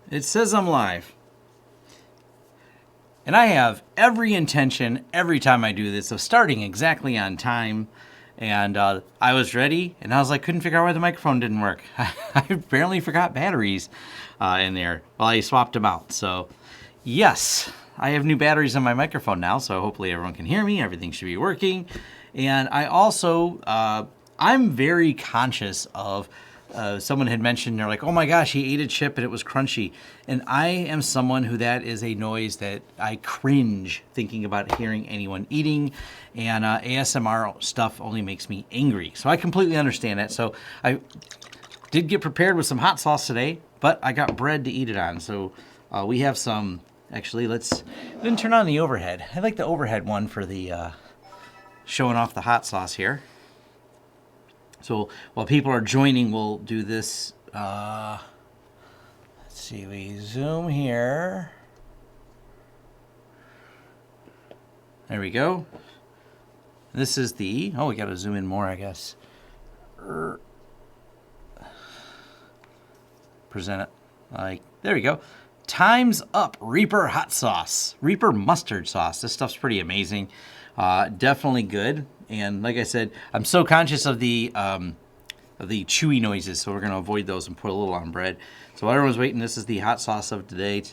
It says I'm live. And I have every intention every time I do this of starting exactly on time. And I was ready, and I was like, couldn't figure out why the microphone didn't work. I apparently forgot batteries in there. Well, I swapped them out. So, yes, I have new batteries on my microphone now, so hopefully everyone can hear me. Everything should be working. And I also, I'm very conscious of, someone had mentioned, they're like, oh my gosh, he ate a chip and it was crunchy. And I am someone who that is a noise that I cringe thinking about hearing anyone eating. And ASMR stuff only makes me angry. So I completely understand that. So I did get prepared with some hot sauce today, but I got bread to eat it on. So we have some, actually, let's turn on the overhead. I like the overhead one for the showing off the hot sauce here. So while people are joining, we'll do this. Let's see, we zoom here. There we go. This is the, oh, we got to zoom in more, I guess. Present it like, there we go. Time's Up Reaper hot sauce. Reaper mustard sauce. This stuff's pretty amazing. Definitely good. And like I said, I'm so conscious of the chewy noises, so we're going to avoid those and put a little on bread. So while everyone's waiting, this is the hot sauce of today.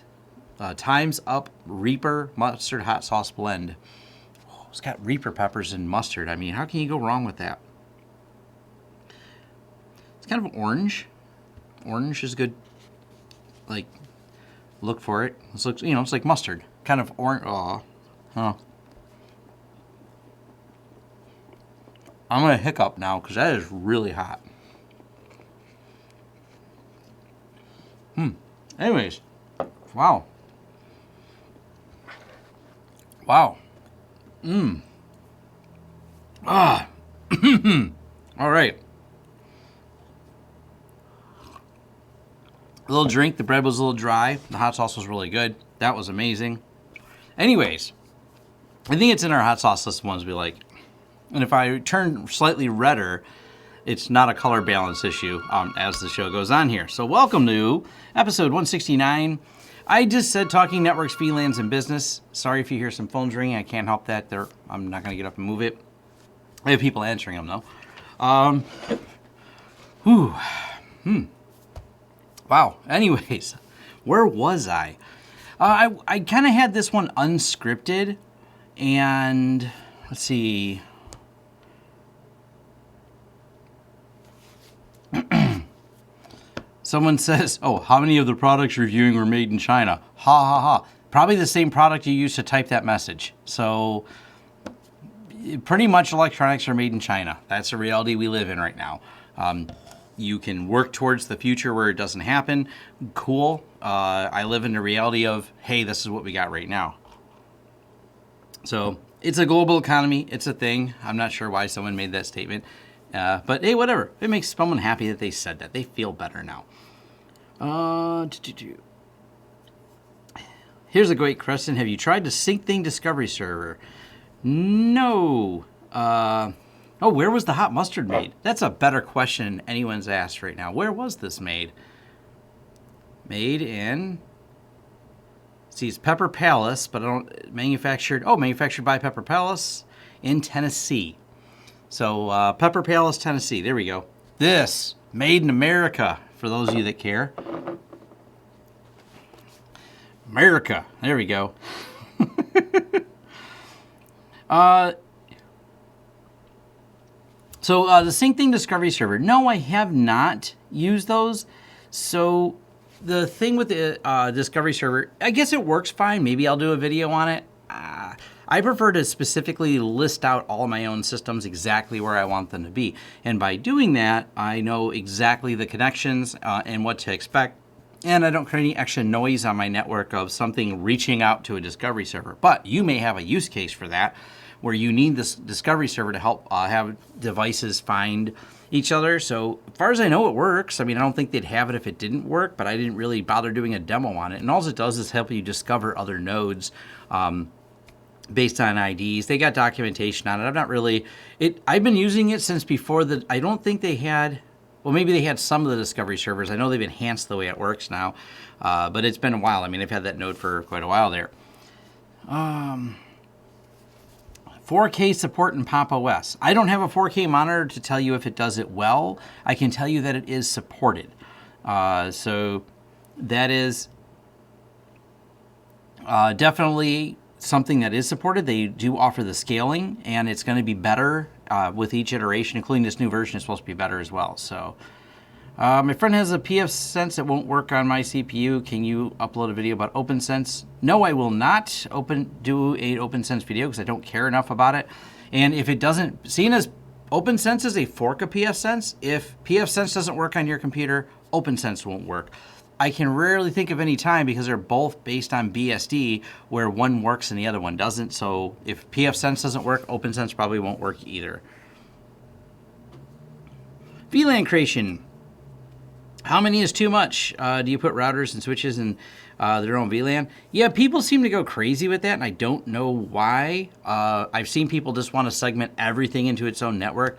Time's Up Reaper Mustard Hot Sauce Blend. Oh, it's got Reaper peppers and mustard. I mean, how can you go wrong with that? It's kind of orange. Orange is good. Like, look for it. This looks, it's like mustard. Kind of orange. Oh, huh. I'm going to hiccup now because that is really hot. Anyways, wow. Wow. Ah. All right. A little drink. The bread was a little dry. The hot sauce was really good. That was amazing. Anyways, I think it's in our hot sauce list ones we like. And if I turn slightly redder, it's not a color balance issue as the show goes on here. So welcome to episode 169. I just said talking networks, VLANs, and business. Sorry if you hear some phones ringing. I can't help that. I'm not going to get up and move it. I have people answering them, though. Wow. Anyways, where was I? I kind of had this one unscripted. And let's see. Someone says, oh, how many of the products you're reviewing were made in China? Ha, ha, ha. Probably the same product you used to type that message. So pretty much electronics are made in China. That's the reality we live in right now. You can work towards the future where it doesn't happen. Cool. I live in the reality of, hey, this is what we got right now. So it's a global economy. It's a thing. I'm not sure why someone made that statement. But hey, whatever. It makes someone happy that they said that. They feel better now. Here's a great question. Have you tried the SyncThing Discovery Server? No. Where was the hot mustard made? That's a better question anyone's asked right now. Where was this made? Made in... See, it's Pepper Palace, but I don't... Manufactured by Pepper Palace in Tennessee. So, Pepper Palace, Tennessee. There we go. This, made in America, for those of you that care. America. There we go. So, the SyncThing Discovery Server. No, I have not used those. So, the thing with the Discovery Server, I guess it works fine. Maybe I'll do a video on it. I prefer to specifically list out all my own systems exactly where I want them to be. And by doing that, I know exactly the connections and what to expect. And I don't create any extra noise on my network of something reaching out to a discovery server. But you may have a use case for that where you need this discovery server to help have devices find each other. So as far as I know, it works. I mean, I don't think they'd have it if it didn't work, but I didn't really bother doing a demo on it. And all it does is help you discover other nodes based on IDs. They got documentation on it. I'm not really... I've been using it since before I don't think they had... well, maybe they had some of the Discovery servers. I know they've enhanced the way it works now, but it's been a while. I mean, I've had that node for quite a while there. 4K support in Pop! OS. I don't have a 4K monitor to tell you if it does it well. I can tell you that it is supported. So that is definitely something that is supported. They do offer the scaling, and it's going to be better with each iteration, including this new version is supposed to be better as well. So my friend has a Pfsense that won't work on my CPU. Can you upload a video about OpenSense? No, I will not do a OpenSense video because I don't care enough about it. And if it doesn't, seeing as OpenSense is a fork of Pfsense, if Pfsense doesn't work on your computer, OpenSense won't work. I can rarely think of any time, because they're both based on BSD, where one works and the other one doesn't. So if Pfsense doesn't work, OpenSense probably won't work either. VLAN creation. How many is too much? Do you put routers and switches in their own VLAN? Yeah, people seem to go crazy with that, and I don't know why. I've seen people just want to segment everything into its own network.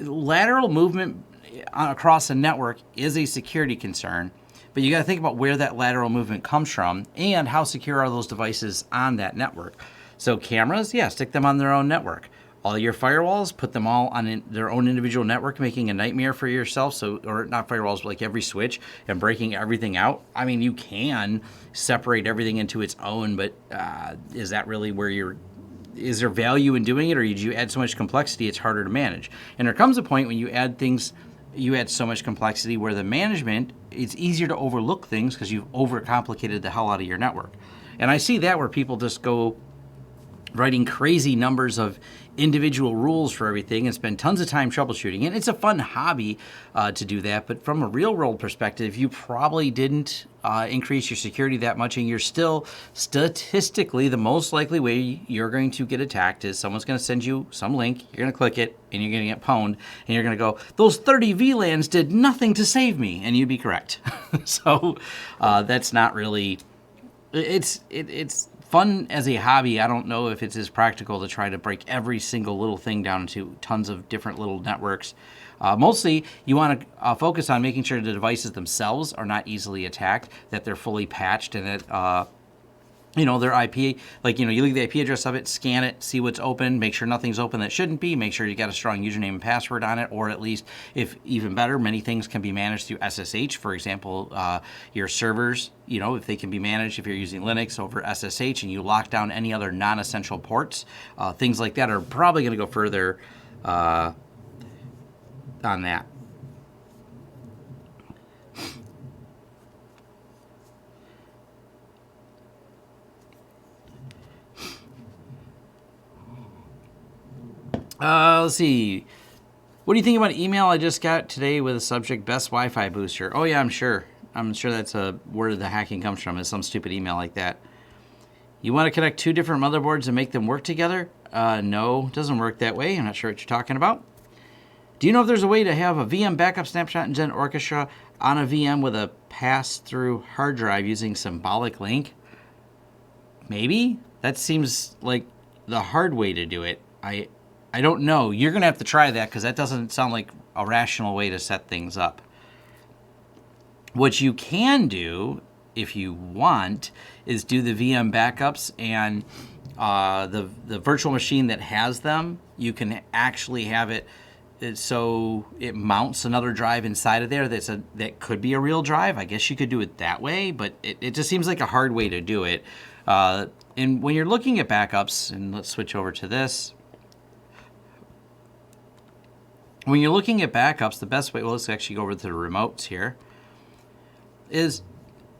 Lateral movement across a network is a security concern, but you got to think about where that lateral movement comes from and how secure are those devices on that network. So cameras, yeah, stick them on their own network. All your firewalls, put them all on their own individual network, making a nightmare for yourself. So, or not firewalls, but like every switch and breaking everything out. I mean, you can separate everything into its own, but is that really where is there value in doing it, or did you add so much complexity it's harder to manage? And there comes a point when you add so much complexity where the management, it's easier to overlook things because you've overcomplicated the hell out of your network. And I see that where people just go writing crazy numbers of individual rules for everything and spend tons of time troubleshooting. And it's a fun hobby to do that. But from a real world perspective, you probably didn't increase your security that much, and you're still statistically the most likely way you're going to get attacked is someone's going to send you some link, you're going to click it, and you're going to get pwned, and you're going to go, those 30 VLANs did nothing to save me, and you'd be correct. So that's not really, it's fun as a hobby. I don't know if it's as practical to try to break every single little thing down into tons of different little networks. Mostly, you want to focus on making sure the devices themselves are not easily attacked, that they're fully patched, and that their IP, like, you leave the IP address of it, scan it, see what's open, make sure nothing's open that shouldn't be, make sure you got a strong username and password on it, or at least, if even better, many things can be managed through SSH. For example, your servers, if they can be managed, if you're using Linux over SSH and you lock down any other non-essential ports, things like that are probably going to go further on that. Let's see. What do you think about an email I just got today with a subject, best Wi-Fi booster? Oh yeah, I'm sure. I'm sure that's where the hacking comes from, is some stupid email like that. You want to connect two different motherboards and make them work together? No, it doesn't work that way. I'm not sure what you're talking about. Do you know if there's a way to have a VM backup snapshot in Gen Orchestra on a VM with a pass-through hard drive using symbolic link? Maybe? That seems like the hard way to do it. I don't know. You're going to have to try that, because that doesn't sound like a rational way to set things up. What you can do, if you want, is do the VM backups, and the virtual machine that has them, you can actually have it so it mounts another drive inside of there that could be a real drive. I guess you could do it that way, but it just seems like a hard way to do it. And when you're looking at backups, and let's switch over to this. When you're looking at backups, the best way, well, let's actually go over to the remotes here, is,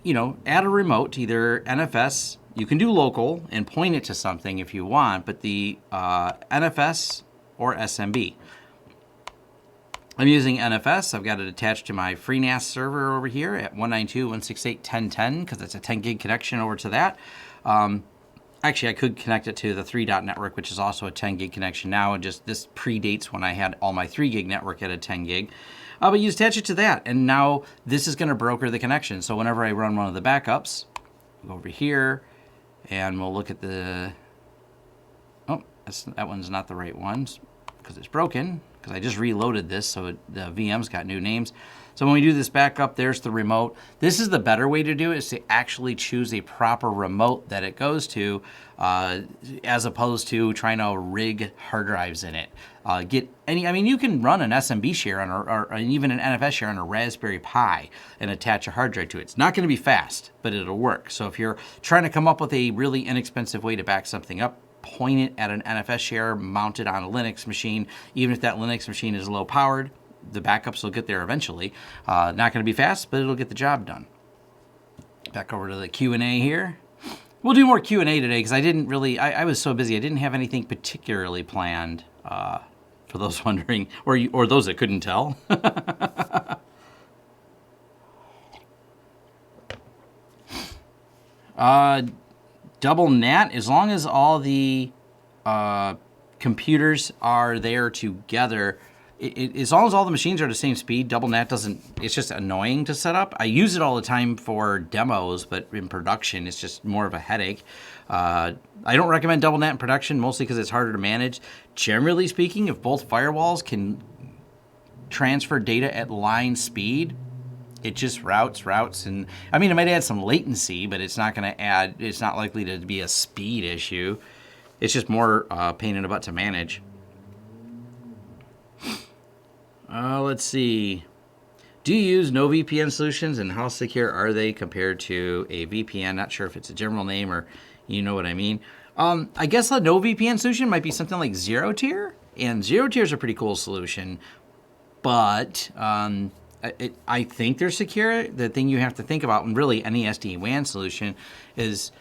add a remote, either NFS, you can do local and point it to something if you want, but the NFS or SMB. I'm using NFS. I've got it attached to my FreeNAS server over here at 192.168.10.10 because it's a 10 gig connection over to that. Actually, I could connect it to the 3 dot network, which is also a 10 gig connection now. And just this predates when I had all my 3 gig network at a 10 gig. But you attach it to that, and now this is going to broker the connection. So whenever I run one of the backups, we'll go over here, and we'll look at the. Oh, that one's not the right one. because it's broken, because I just reloaded this, so the VM's got new names. So when we do this backup, there's the remote. This is the better way to do it, is to actually choose a proper remote that it goes to, as opposed to trying to rig hard drives in it. You can run an SMB share or even an NFS share on a Raspberry Pi and attach a hard drive to it. It's not going to be fast, but it'll work. So if you're trying to come up with a really inexpensive way to back something up, point it at an NFS share mounted on a Linux machine. Even if that Linux machine is low powered, the backups will get there eventually. Not going to be fast, but it'll get the job done. Back over to the Q&A here. We'll do more Q&A today because I was so busy. I didn't have anything particularly planned, for those wondering, or those that couldn't tell. Double NAT, as long as all the computers are there together, as long as all the machines are the same speed, double NAT it's just annoying to set up. I use it all the time for demos, but in production, it's just more of a headache. I don't recommend double NAT in production, mostly because it's harder to manage. Generally speaking, if both firewalls can transfer data at line speed, it just routes, and it might add some latency, but it's not likely to be a speed issue. It's just more pain in the butt to manage. Let's see. Do you use no VPN solutions, and how secure are they compared to a VPN? Not sure if it's a general name or you know what I mean. I guess a no VPN solution might be something like Zero Tier, and Zero Tier is a pretty cool solution, but I think they're secure. The thing you have to think about, and really any SD-WAN solution, is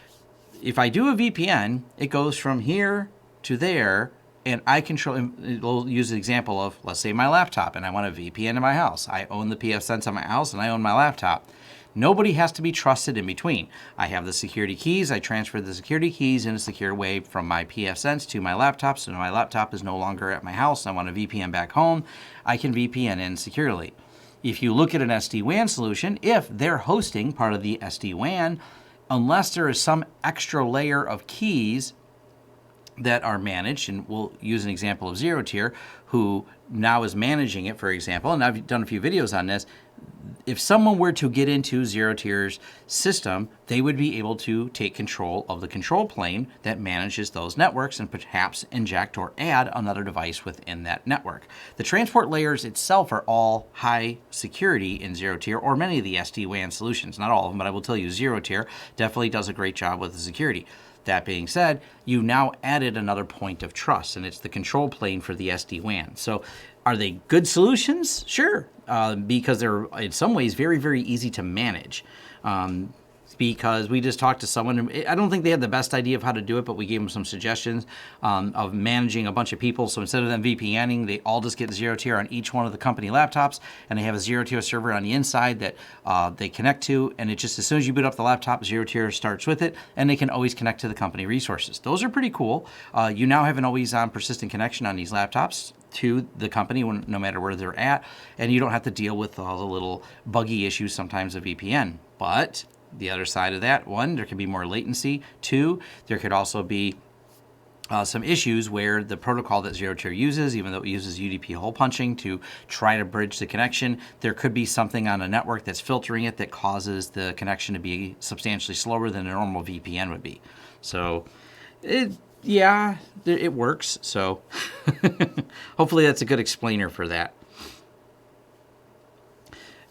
if I do a VPN, it goes from here to there, and I control. We'll use the example of, let's say, my laptop, and I want a VPN in my house. I own the Pfsense on my house, and I own my laptop. Nobody has to be trusted in between. I have the security keys. I transfer the security keys in a secure way from my Pfsense to my laptop, so my laptop is no longer at my house. I want a VPN back home. I can VPN in securely. If you look at an SD-WAN solution, if they're hosting part of the SD-WAN, unless there is some extra layer of keys that are managed, and we'll use an example of Zero Tier, who now is managing it, for example, and I've done a few videos on this. If someone were to get into Zero Tier's system, they would be able to take control of the control plane that manages those networks and perhaps inject or add another device within that network. The transport layers itself are all high security in Zero Tier, or many of the SD-WAN solutions. Not all of them, but I will tell you Zero Tier definitely does a great job with the security. That being said, you now added another point of trust, and it's the control plane for the SD-WAN. So are they good solutions? Sure, because they're in some ways very, very easy to manage. Because we just talked to someone, I don't think they had the best idea of how to do it, but we gave them some suggestions of managing a bunch of people. So instead of them VPNing, they all just get Zero Tier on each one of the company laptops, and they have a Zero Tier server on the inside that they connect to, and it just, as soon as you boot up the laptop, Zero Tier starts with it, and they can always connect to the company resources. Those are pretty cool. You now have an always-on persistent connection on these laptops to the company, no matter where they're at, and you don't have to deal with all the little buggy issues sometimes of VPN. But the other side of that, one, there can be more latency. Two, there could also be some issues where the protocol that Zero Tier uses, even though it uses UDP hole punching to try to bridge the connection, there could be something on a network that's filtering it that causes the connection to be substantially slower than a normal VPN would be. So, it works. So, hopefully that's a good explainer for that.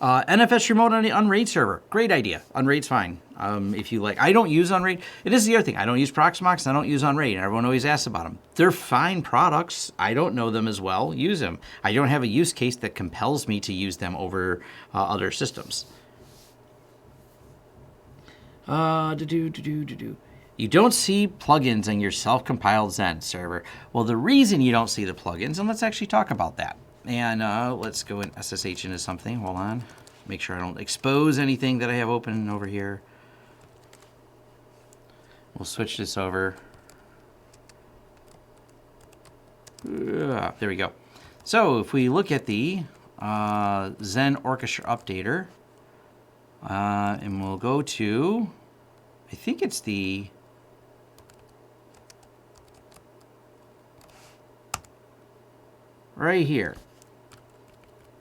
NFS remote on the Unraid server. Great idea. Unraid's fine. If you like. I don't use Unraid. It is the other thing. I don't use Proxmox. I don't use Unraid. Everyone always asks about them. They're fine products. I don't know them as well. Use them. I don't have a use case that compels me to use them over other systems. You don't see plugins in your self-compiled Zen server. Well, the reason you don't see the plugins, and let's actually talk about that. And let's go and SSH into something. Hold on. Make sure I don't expose anything that I have open over here. We'll switch this over. There we go. So if we look at the Zen Orchestra Updater, and we'll go to, I think it's the... right here.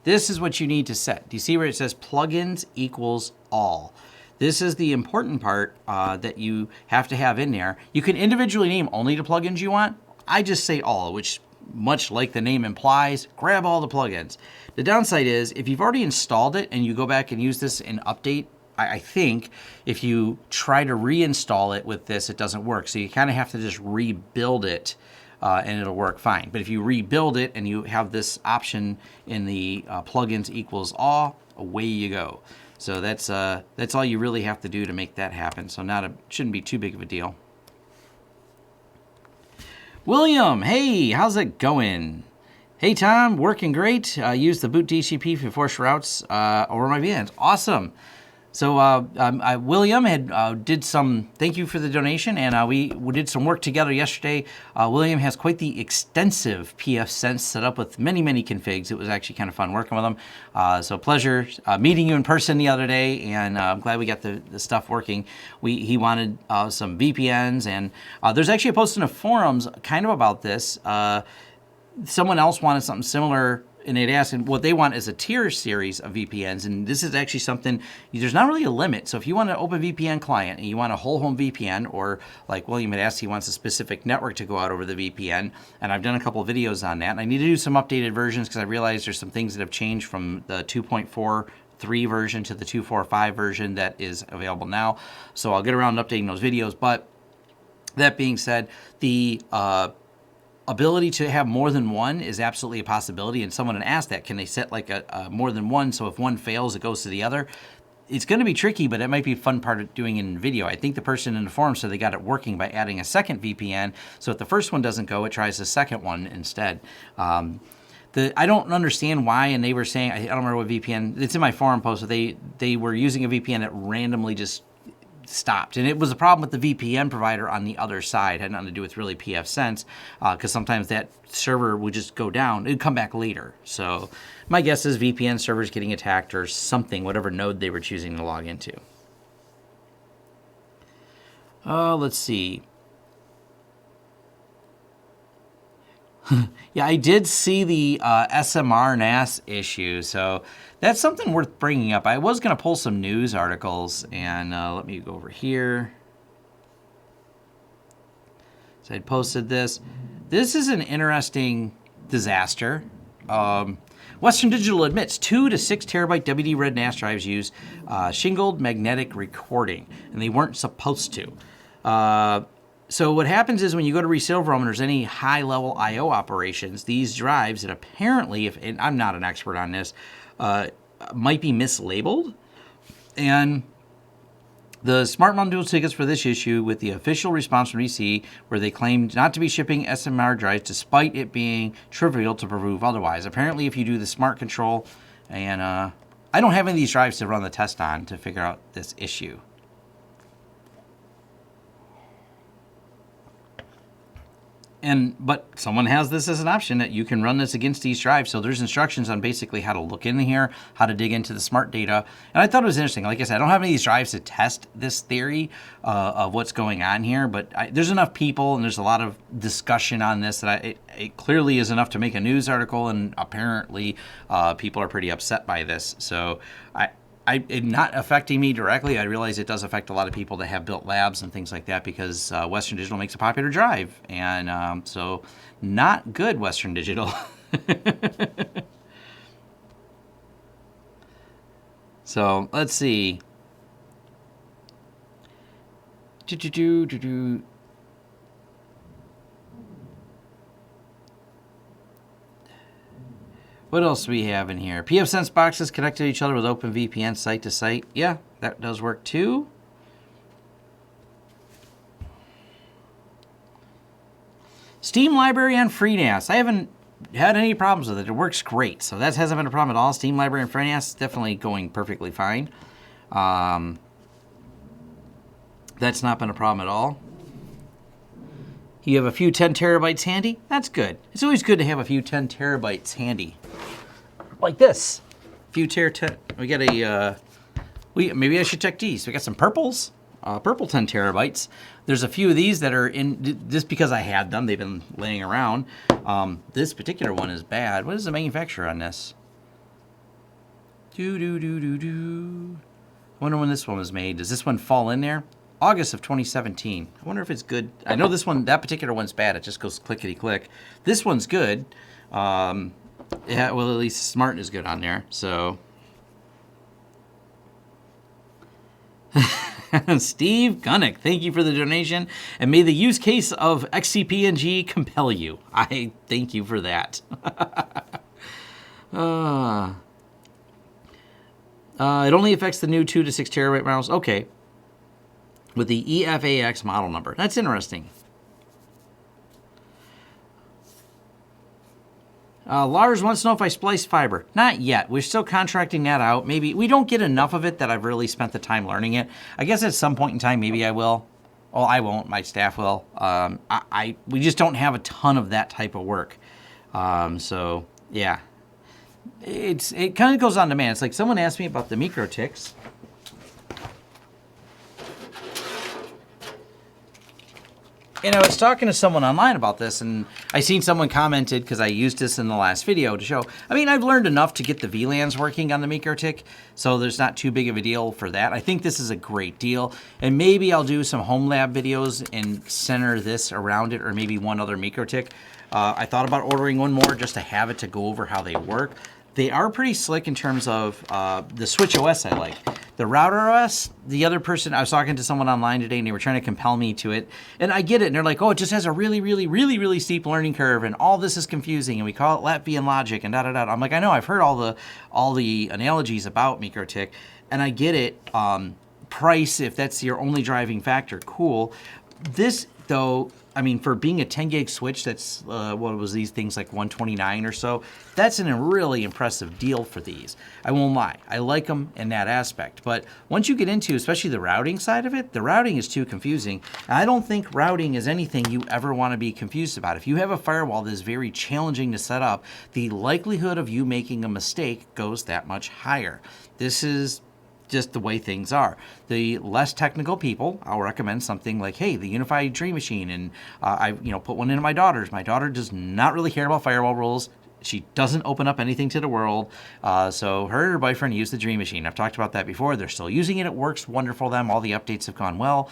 This is what you need to set. Do you see where it says plugins equals all? This is the important part that you have to have in there. You can individually name only the plugins you want. I just say all, which much like the name implies, grab all the plugins. The downside is if you've already installed it and you go back and use this in update, I think if you try to reinstall it with this, it doesn't work. So you kind of have to just rebuild it and it'll work fine. But if you rebuild it and you have this option in the plugins equals all, away you go. So that's all you really have to do to make that happen. So shouldn't be too big of a deal. William, hey, how's it going? Hey, Tom, working great. Use the boot DCP for force routes over my VLANs. Awesome. So William did some, thank you for the donation, and we did some work together yesterday. William has quite the extensive Pfsense set up with many, many configs. It was actually kind of fun working with him. So pleasure meeting you in person the other day, and I'm glad we got the stuff working. He wanted some VPNs, and there's actually a post in the forums kind of about this. Someone else wanted something similar, and they'd asked, and what they want is a tier series of VPNs, and this is actually something, there's not really a limit. So if you want an open VPN client and you want a whole home VPN, or like William had asked, he wants a specific network to go out over the VPN, and I've done a couple of videos on that, and I need to do some updated versions because I realized there's some things that have changed from the 2.43 version to the 2.45 version that is available now. So I'll get around to updating those videos, but that being said, the ability to have more than one is absolutely a possibility, and someone had asked that, can they set like a more than one, so if one fails, it goes to the other? It's going to be tricky, but it might be a fun part of doing it in video. I think the person in the forum said they got it working by adding a second VPN, so if the first one doesn't go, it tries the second one instead. I don't understand why, and they were saying, I don't remember what VPN, it's in my forum post, so they were using a VPN that randomly just stopped, and it was a problem with the VPN provider on the other side. It had nothing to do with really Pfsense, because sometimes that server would just go down. It'd come back later. So my guess is VPN servers getting attacked or something, whatever node they were choosing to log into. Let's see. Yeah, I did see the SMR NAS issue, so that's something worth bringing up. I was going to pull some news articles, and let me go over here. So I posted this. This is an interesting disaster. Western Digital admits 2 to 6 terabyte WD-RED NAS drives use shingled magnetic recording, and they weren't supposed to. So what happens is when you go to resilver and there's any high-level I/O operations, these drives that apparently, and I'm not an expert on this, might be mislabeled. And the Smart Mom Dual tickets for this issue with the official response from EC, where they claimed not to be shipping SMR drives despite it being trivial to prove otherwise. Apparently, if you do the smart control, and I don't have any of these drives to run the test on to figure out this issue. But someone has this as an option that you can run this against these drives. So there's instructions on basically how to look in here, how to dig into the smart data. And I thought it was interesting. Like I said, I don't have any of these drives to test this theory of what's going on here, but there's enough people and there's a lot of discussion on this that it clearly is enough to make a news article, and apparently people are pretty upset by this. So it not affecting me directly. I realize it does affect a lot of people that have built labs and things like that, because Western Digital makes a popular drive. And so not good, Western Digital. So let's see. What else do we have in here? Pfsense boxes connect to each other with OpenVPN site to site. Yeah, that does work too. Steam library on FreeNAS. I haven't had any problems with it. It works great. So that hasn't been a problem at all. Steam library on FreeNAS is definitely going perfectly fine. That's not been a problem at all. You have a few 10 terabytes handy? That's good. It's always good to have a few 10 terabytes handy. Like this. A few we got a, maybe I should check these. We got some purples. purple 10 terabytes. There's a few of these that are in, just because I had them, they've been laying around. This particular one is bad. What is the manufacturer on this? I wonder when this one was made. Does this one fall in there? August of 2017. I wonder if it's good. I know this one, that particular one's bad. It just goes clickety click. This one's good. Yeah, well, at least Smart is good on there. So, Steve Gunnick, thank you for the donation, and may the use case of XCP&G compel you. I thank you for that. It only affects the new 2 to 6 terabyte models. Okay. With the EFAX model number. That's interesting. Lars wants to know if I splice fiber. Not yet. We're still contracting that out. Maybe we don't get enough of it that I've really spent the time learning it. I guess at some point in time, maybe I will. Well, I won't. My staff will. We just don't have a ton of that type of work. So yeah. It kind of goes on demand. It's like someone asked me about the micro ticks. And I was talking to someone online about this, and I seen someone commented, because I used this in the last video to show, I mean, I've learned enough to get the VLANs working on the MikroTik, so there's not too big of a deal for that. I think this is a great deal, and maybe I'll do some home lab videos and center this around it, or maybe one other MikroTik. I thought about ordering one more just to have it to go over how they work. They are pretty slick in terms of the Switch OS I like. The router OS, the other person, I was talking to someone online today and they were trying to compel me to it. And I get it. And they're like, oh, it just has a really steep learning curve and all this is confusing and we call it Latvian logic and da-da-da. I'm like, I know, I've heard all the analogies about MikroTik and I get it. Price, if that's your only driving factor, cool. This, though, I mean, for being a 10 gig switch, that's, what was these things, like 129 or so, that's a really impressive deal for these. I won't lie. I like them in that aspect. But once you get into, especially the routing side of it, the routing is too confusing. And I don't think routing is anything you ever want to be confused about. If you have a firewall that is very challenging to set up, the likelihood of you making a mistake goes that much higher. This is just the way things are. The less technical people, I'll recommend something like, hey, the UniFi Dream Machine, and I put one into my daughter's. My daughter does not really care about firewall rules. She doesn't open up anything to the world. So her and her boyfriend use the Dream Machine. I've talked about that before. They're still using it. It works wonderful for them. All the updates have gone well.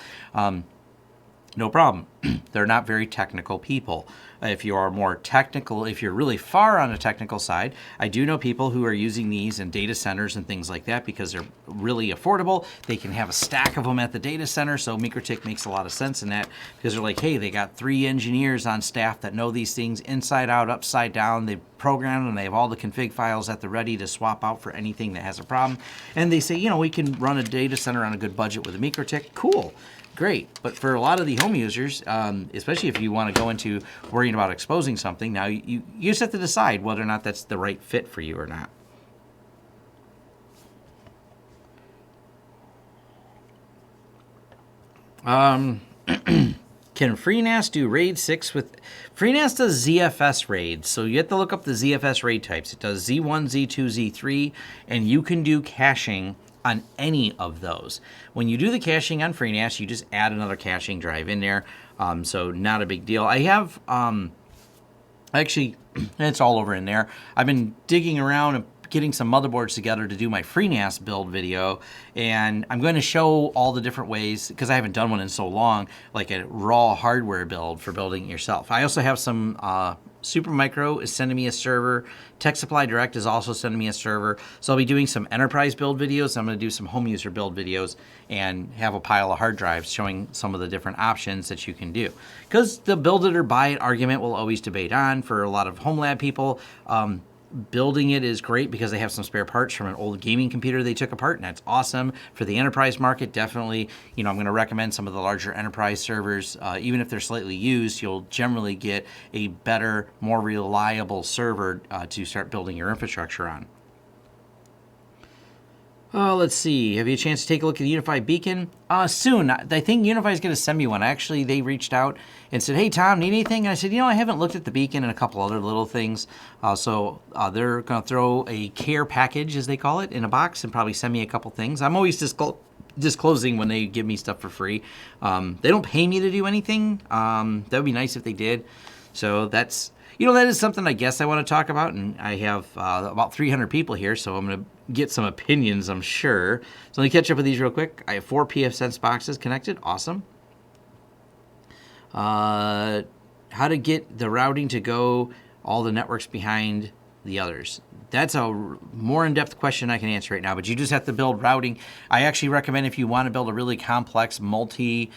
No problem. They're not very technical people. If you are more technical, if you're really far on the technical side, I do know people who are using these in data centers and things like that because they're really affordable. They can have a stack of them at the data center, so MikroTik makes a lot of sense in that because they're like, hey, they got 3 engineers on staff that know these things inside out, upside down. They've programmed and they have all the config files at the ready to swap out for anything that has a problem. And they say, we can run a data center on a good budget with a MikroTik. Cool. Great, but for a lot of the home users, especially if you want to go into worrying about exposing something, now you just have to decide whether or not that's the right fit for you or not. Can FreeNAS do RAID 6 with... FreeNAS does ZFS RAID, so you have to look up the ZFS RAID types. It does Z1, Z2, Z3, and you can do caching on any of those. When you do the caching on FreeNAS, you just add another caching drive in there, so not a big deal. I have, actually, it's all over in there. I've been digging around and getting some motherboards together to do my FreeNAS build video, and I'm going to show all the different ways, because I haven't done one in so long, like a raw hardware build for building it yourself. I also have some Supermicro is sending me a server. Tech Supply Direct is also sending me a server. So I'll be doing some enterprise build videos. I'm going to do some home user build videos and have a pile of hard drives showing some of the different options that you can do. Because the build it or buy it argument will always debate on for a lot of home lab people. Building it is great because they have some spare parts from an old gaming computer they took apart, and that's awesome. For the enterprise market, definitely, I'm going to recommend some of the larger enterprise servers. Even if they're slightly used, you'll generally get a better, more reliable server to start building your infrastructure on. Let's see. Have you a chance to take a look at the UniFi beacon? Soon. I think UniFi is going to send me one. Actually, they reached out and said, hey, Tom, need anything? And I said, I haven't looked at the beacon and a couple other little things. So they're going to throw a care package, as they call it, in a box and probably send me a couple things. I'm always disclosing when they give me stuff for free. They don't pay me to do anything. That would be nice if they did. So that's, that is something I guess I want to talk about. And I have about 300 people here, so I'm going to get some opinions, I'm sure. So let me catch up with these real quick. I have 4 Pfsense boxes connected. Awesome. How to get the routing to go all the networks behind the others. That's a more in-depth question I can answer right now, but you just have to build routing. I actually recommend if you want to build a really complex a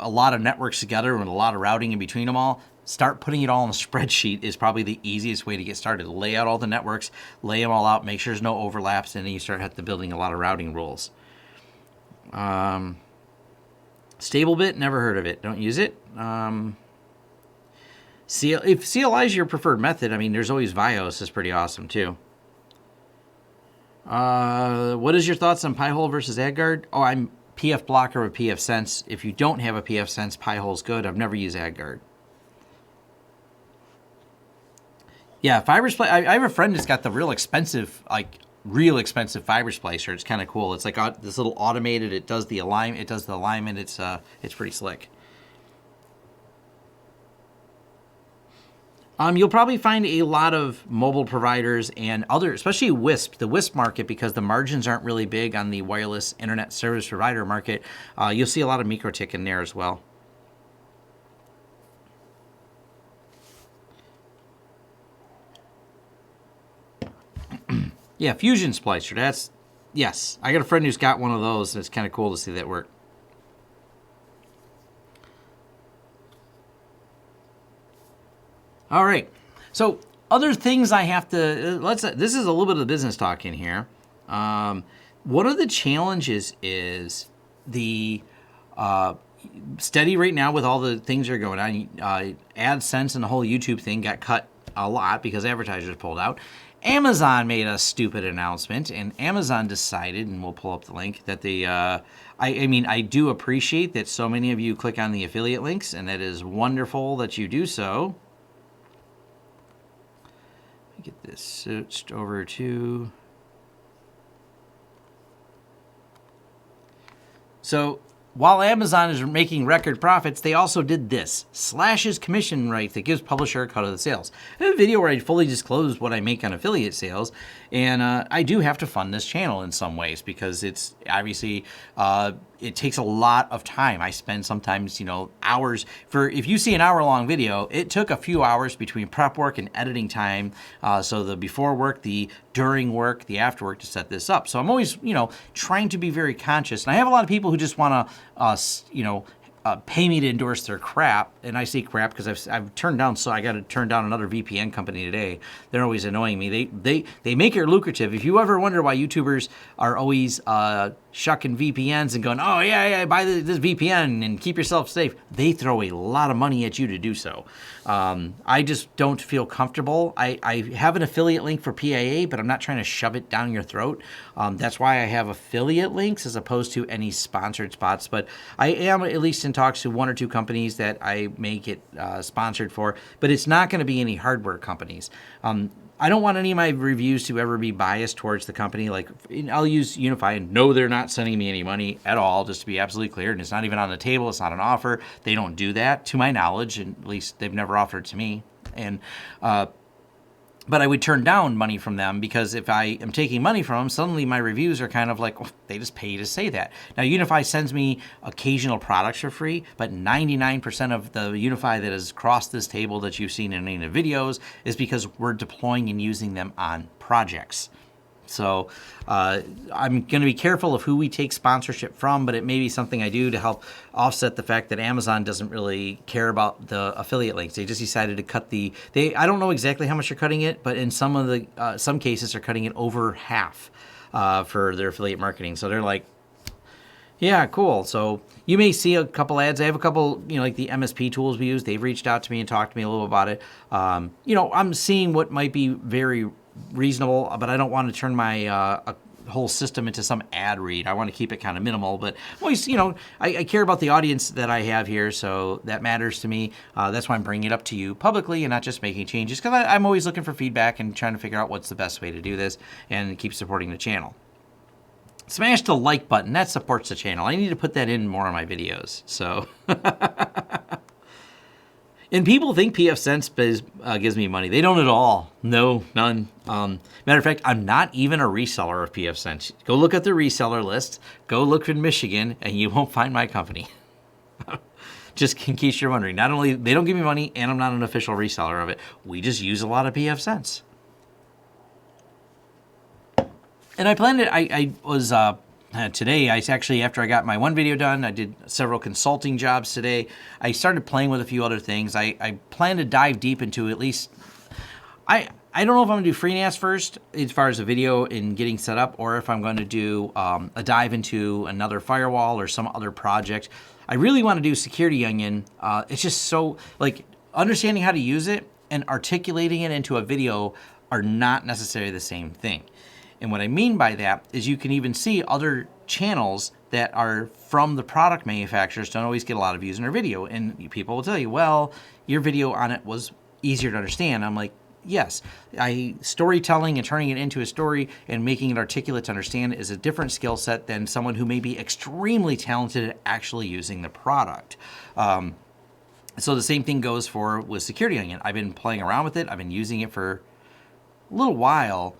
lot of networks together and a lot of routing in between them all, start putting it all in a spreadsheet is probably the easiest way to get started. Lay out all the networks, lay them all out, make sure there's no overlaps, and then you start building a lot of routing rules. StableBit, never heard of it. Don't use it. If CLI is your preferred method, I mean, there's always Vios. Is pretty awesome, too. What is your thoughts on Pi-hole versus AdGuard? Oh, I'm PF blocker with Pfsense. If you don't have a Pfsense, Pi-hole's good. I've never used AdGuard. Yeah, fiber splice. I have a friend that's got the real expensive fiber splicer. It's kind of cool. It's like this little automated. It does the alignment. It's pretty slick. You'll probably find a lot of mobile providers and other, especially WISP, the WISP market, because the margins aren't really big on the wireless internet service provider market. You'll see a lot of MikroTik in there as well. Yeah, Fusion Splicer. Yes. I got a friend who's got one of those, and it's kind of cool to see that work. All right. So other things I have to, this is a little bit of business talk in here. One of the challenges is the steady right now with all the things that are going on. AdSense and the whole YouTube thing got cut a lot because advertisers pulled out. Amazon made a stupid announcement, and Amazon decided, and we'll pull up the link, that I do appreciate that so many of you click on the affiliate links, and that is wonderful that you do so. Get this switched over to. So while Amazon is making record profits, they also did this. Slashes commission rate that gives publisher a cut of the sales. I have a video where I fully disclose what I make on affiliate sales, and I do have to fund this channel in some ways because it's obviously it takes a lot of time. I spend sometimes, hours if you see an hour-long video, it took a few hours between prep work and editing time. So the before work, the during work, the after work to set this up. So I'm always, trying to be very conscious. And I have a lot of people who just want to, pay me to endorse their crap, and I say crap because I've turned down. So I got to turn down another VPN company today. They're always annoying me. They make it lucrative. If you ever wonder why YouTubers are always shucking VPNs and going, oh yeah, buy this VPN and keep yourself safe, they throw a lot of money at you to do so. I just don't feel comfortable. I have an affiliate link for PIA, but I'm not trying to shove it down your throat. That's why I have affiliate links as opposed to any sponsored spots. But I am at least in talks to 1 or 2 companies that I may get sponsored for, but it's not going to be any hardware companies. I don't want any of my reviews to ever be biased towards the company. Like, I'll use UniFi, and no, they're not sending me any money at all, just to be absolutely clear. And it's not even on the table. It's not an offer. They don't do that, to my knowledge, and at least they've never offered to me. And but I would turn down money from them because if I am taking money from them, suddenly my reviews are kind of like, oh, they just pay to say that. Now, UniFi sends me occasional products for free, but 99% of the UniFi that has crossed this table that you've seen in any of the videos is because we're deploying and using them on projects. So I'm going to be careful of who we take sponsorship from, but it may be something I do to help offset the fact that Amazon doesn't really care about the affiliate links. They just decided to cut I don't know exactly how much they're cutting it, but in some cases they're cutting it over half for their affiliate marketing. So they're like, yeah, cool. So you may see a couple ads. I have a couple, like the MSP tools we use. They've reached out to me and talked to me a little about it. I'm seeing what might be very reasonable, but I don't want to turn my whole system into some ad read. I want to keep it kind of minimal, but always, I care about the audience that I have here, so that matters to me. That's why I'm bringing it up to you publicly and not just making changes, because I'm always looking for feedback and trying to figure out what's the best way to do this and keep supporting the channel. Smash the like button. That supports the channel. I need to put that in more of my videos. So, and people think Pfsense gives me money. They don't at all. No, none. Matter of fact, I'm not even a reseller of Pfsense. Go look at the reseller list. Go look in Michigan, and you won't find my company. Just in case you're wondering. Not only they don't give me money, and I'm not an official reseller of it. We just use a lot of Pfsense. And I planned it. I was today. I actually, after I got my one video done, I did several consulting jobs today. I started playing with a few other things. I plan to dive deep into at least. I don't know if I'm gonna do FreeNAS first as far as a video and getting set up, or if I'm going to do a dive into another firewall or some other project. I really want to do Security Onion. It's just so like understanding how to use it and articulating it into a video are not necessarily the same thing. And what I mean by that is you can even see other channels that are from the product manufacturers don't always get a lot of views in their video. And people will tell you, well, your video on it was easier to understand. I'm like, yes, storytelling and turning it into a story and making it articulate to understand is a different skill set than someone who may be extremely talented at actually using the product. So the same thing goes with Security Onion. I've been playing around with it. I've been using it for a little while.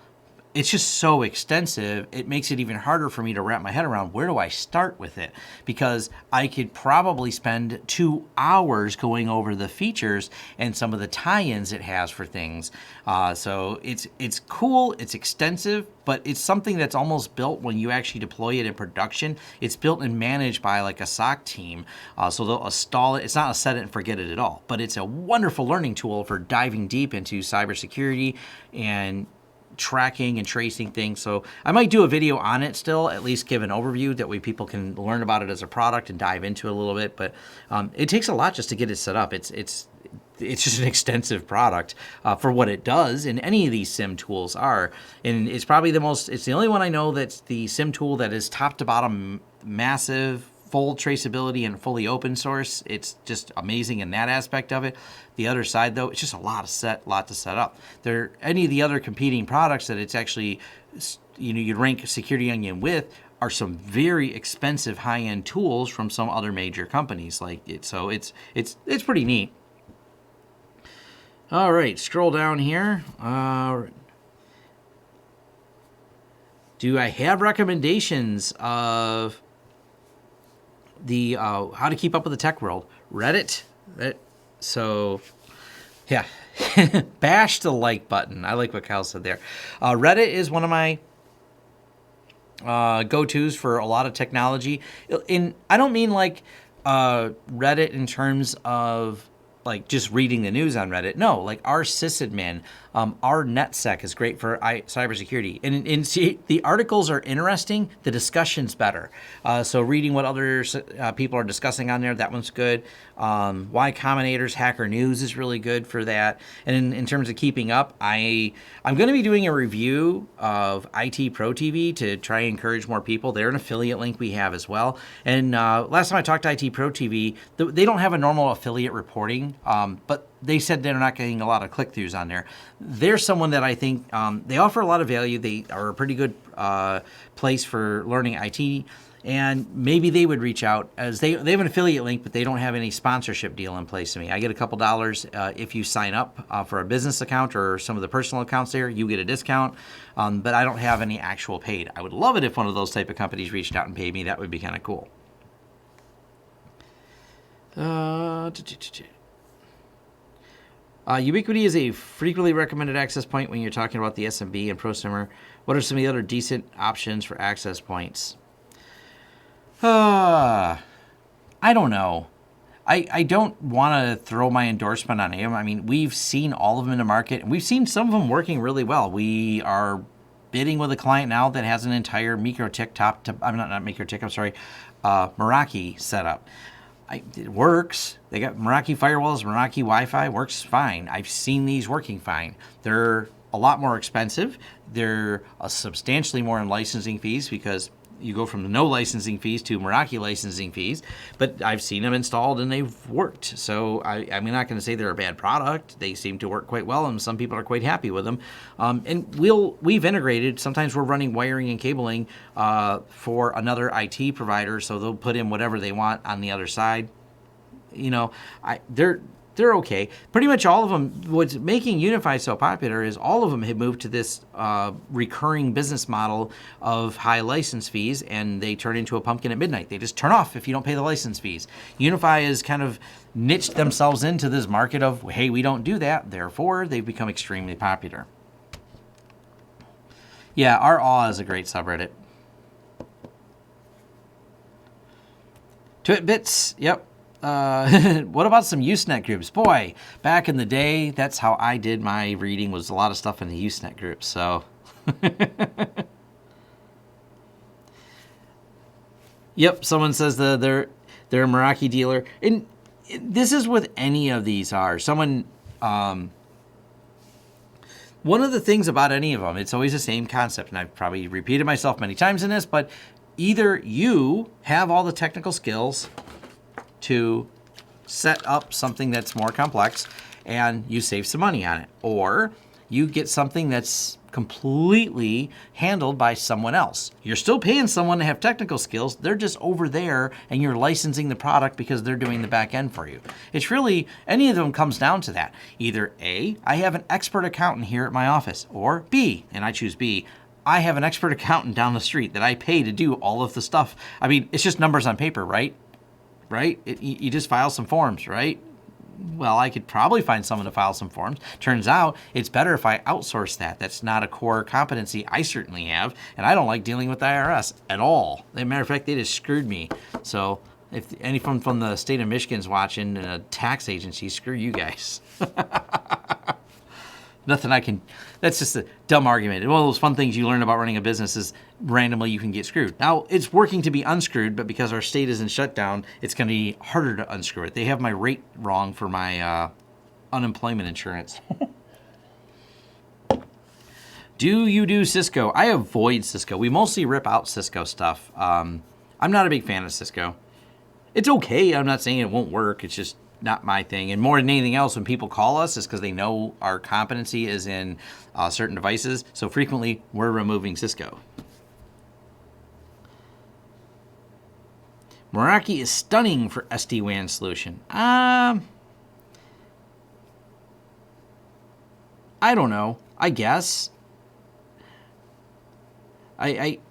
It's just so extensive, it makes it even harder for me to wrap my head around where do I start with it? Because I could probably spend 2 hours going over the features and some of the tie-ins it has for things. So it's cool, it's extensive, but it's something that's almost built when you actually deploy it in production. It's built and managed by like a SOC team. So they'll install it. It's not a set it and forget it at all, but it's a wonderful learning tool for diving deep into cybersecurity and tracking and tracing things. So I might do a video on it still, at least give an overview. That way people can learn about it as a product and dive into it a little bit. But it takes a lot just to get it set up. It's just an extensive product for what it does, and any of these SIM tools are. And it's probably it's the only one I know that's the SIM tool that is top to bottom massive, full traceability and fully open source. It's just amazing in that aspect of it. The other side, though, it's just a lot to set up. Any of the other competing products that it's actually, you'd rank Security Onion with are some very expensive high-end tools from some other major companies like it. So it's pretty neat. All right, scroll down here. Do I have recommendations of the how to keep up with the tech world? Reddit. So, yeah, bash the like button. I like what Kyle said there. Reddit is one of my go-tos for a lot of technology. I don't mean like Reddit in terms of like just reading the news on Reddit. No, like our sysadmin, our NetSec is great for cybersecurity. And see, the articles are interesting. The discussion's better. So reading what other people are discussing on there, that one's good. Y Combinator's Hacker News is really good for that. And in terms of keeping up, I'm going to be doing a review of IT Pro TV to try and encourage more people. They're an affiliate link we have as well. And last time I talked to IT Pro TV, they don't have a normal affiliate reporting, but they said they're not getting a lot of click-throughs on there. They're someone that I think they offer a lot of value. They are a pretty good place for learning IT. And maybe they would reach out, as they have an affiliate link, but they don't have any sponsorship deal in place to me. I get a couple dollars if you sign up for a business account or some of the personal accounts there. You get a discount, but I don't have any actual paid. I would love it if one of those type of companies reached out and paid me. That would be kind of cool. Ubiquiti is a frequently recommended access point when you're talking about the SMB and prosumer. What are some of the other decent options for access points? I don't know. I don't want to throw my endorsement on them. I mean, we've seen all of them in the market, and we've seen some of them working really well. We are bidding with a client now that has an entire Meraki setup. It works. They got Meraki firewalls, Meraki Wi-Fi, works fine. I've seen these working fine. They're a lot more expensive. They're substantially more in licensing fees because you go from the no licensing fees to Meraki licensing fees, but I've seen them installed and they've worked. So I'm not going to say they're a bad product. They seem to work quite well, and some people are quite happy with them. And we've integrated. Sometimes we're running wiring and cabling for another IT provider, so they'll put in whatever they want on the other side. They're okay. Pretty much all of them, what's making UniFi so popular is all of them have moved to this recurring business model of high license fees, and they turn into a pumpkin at midnight. They just turn off if you don't pay the license fees. UniFi has kind of niched themselves into this market of, hey, we don't do that. Therefore, they've become extremely popular. Yeah, our Awe is a great subreddit. Twitbits, yep. What about some Usenet groups? Boy, back in the day, that's how I did my reading, was a lot of stuff in the Usenet groups. So, yep, someone says they're a Meraki dealer, and this is with any of these are someone. One of the things about any of them, it's always the same concept, and I've probably repeated myself many times in this, but either you have all the technical skills to set up something that's more complex and you save some money on it, or you get something that's completely handled by someone else. You're still paying someone to have technical skills. They're just over there and you're licensing the product because they're doing the back end for you. It's really, any of them comes down to that. Either A, I have an expert accountant here at my office, or B, and I choose B, I have an expert accountant down the street that I pay to do all of the stuff. I mean, it's just numbers on paper, right? You just file some forms, right? Well, I could probably find someone to file some forms. Turns out it's better if I outsource that. That's not a core competency I certainly have, and I don't like dealing with the IRS at all. As a matter of fact, they just screwed me. So if anyone from the state of Michigan's watching, a tax agency, screw you guys. Nothing I can, that's just a dumb argument. One of those fun things you learn about running a business is randomly you can get screwed. Now, it's working to be unscrewed, but because our state is in shutdown, it's going to be harder to unscrew it. They have my rate wrong for my unemployment insurance. Do you do Cisco? I avoid Cisco. We mostly rip out Cisco stuff. I'm not a big fan of Cisco. It's okay. I'm not saying it won't work. It's just not my thing. And more than anything else, when people call us, it's because they know our competency is in certain devices. So frequently, we're removing Cisco. Meraki is stunning for SD-WAN solution. I don't know. I guess.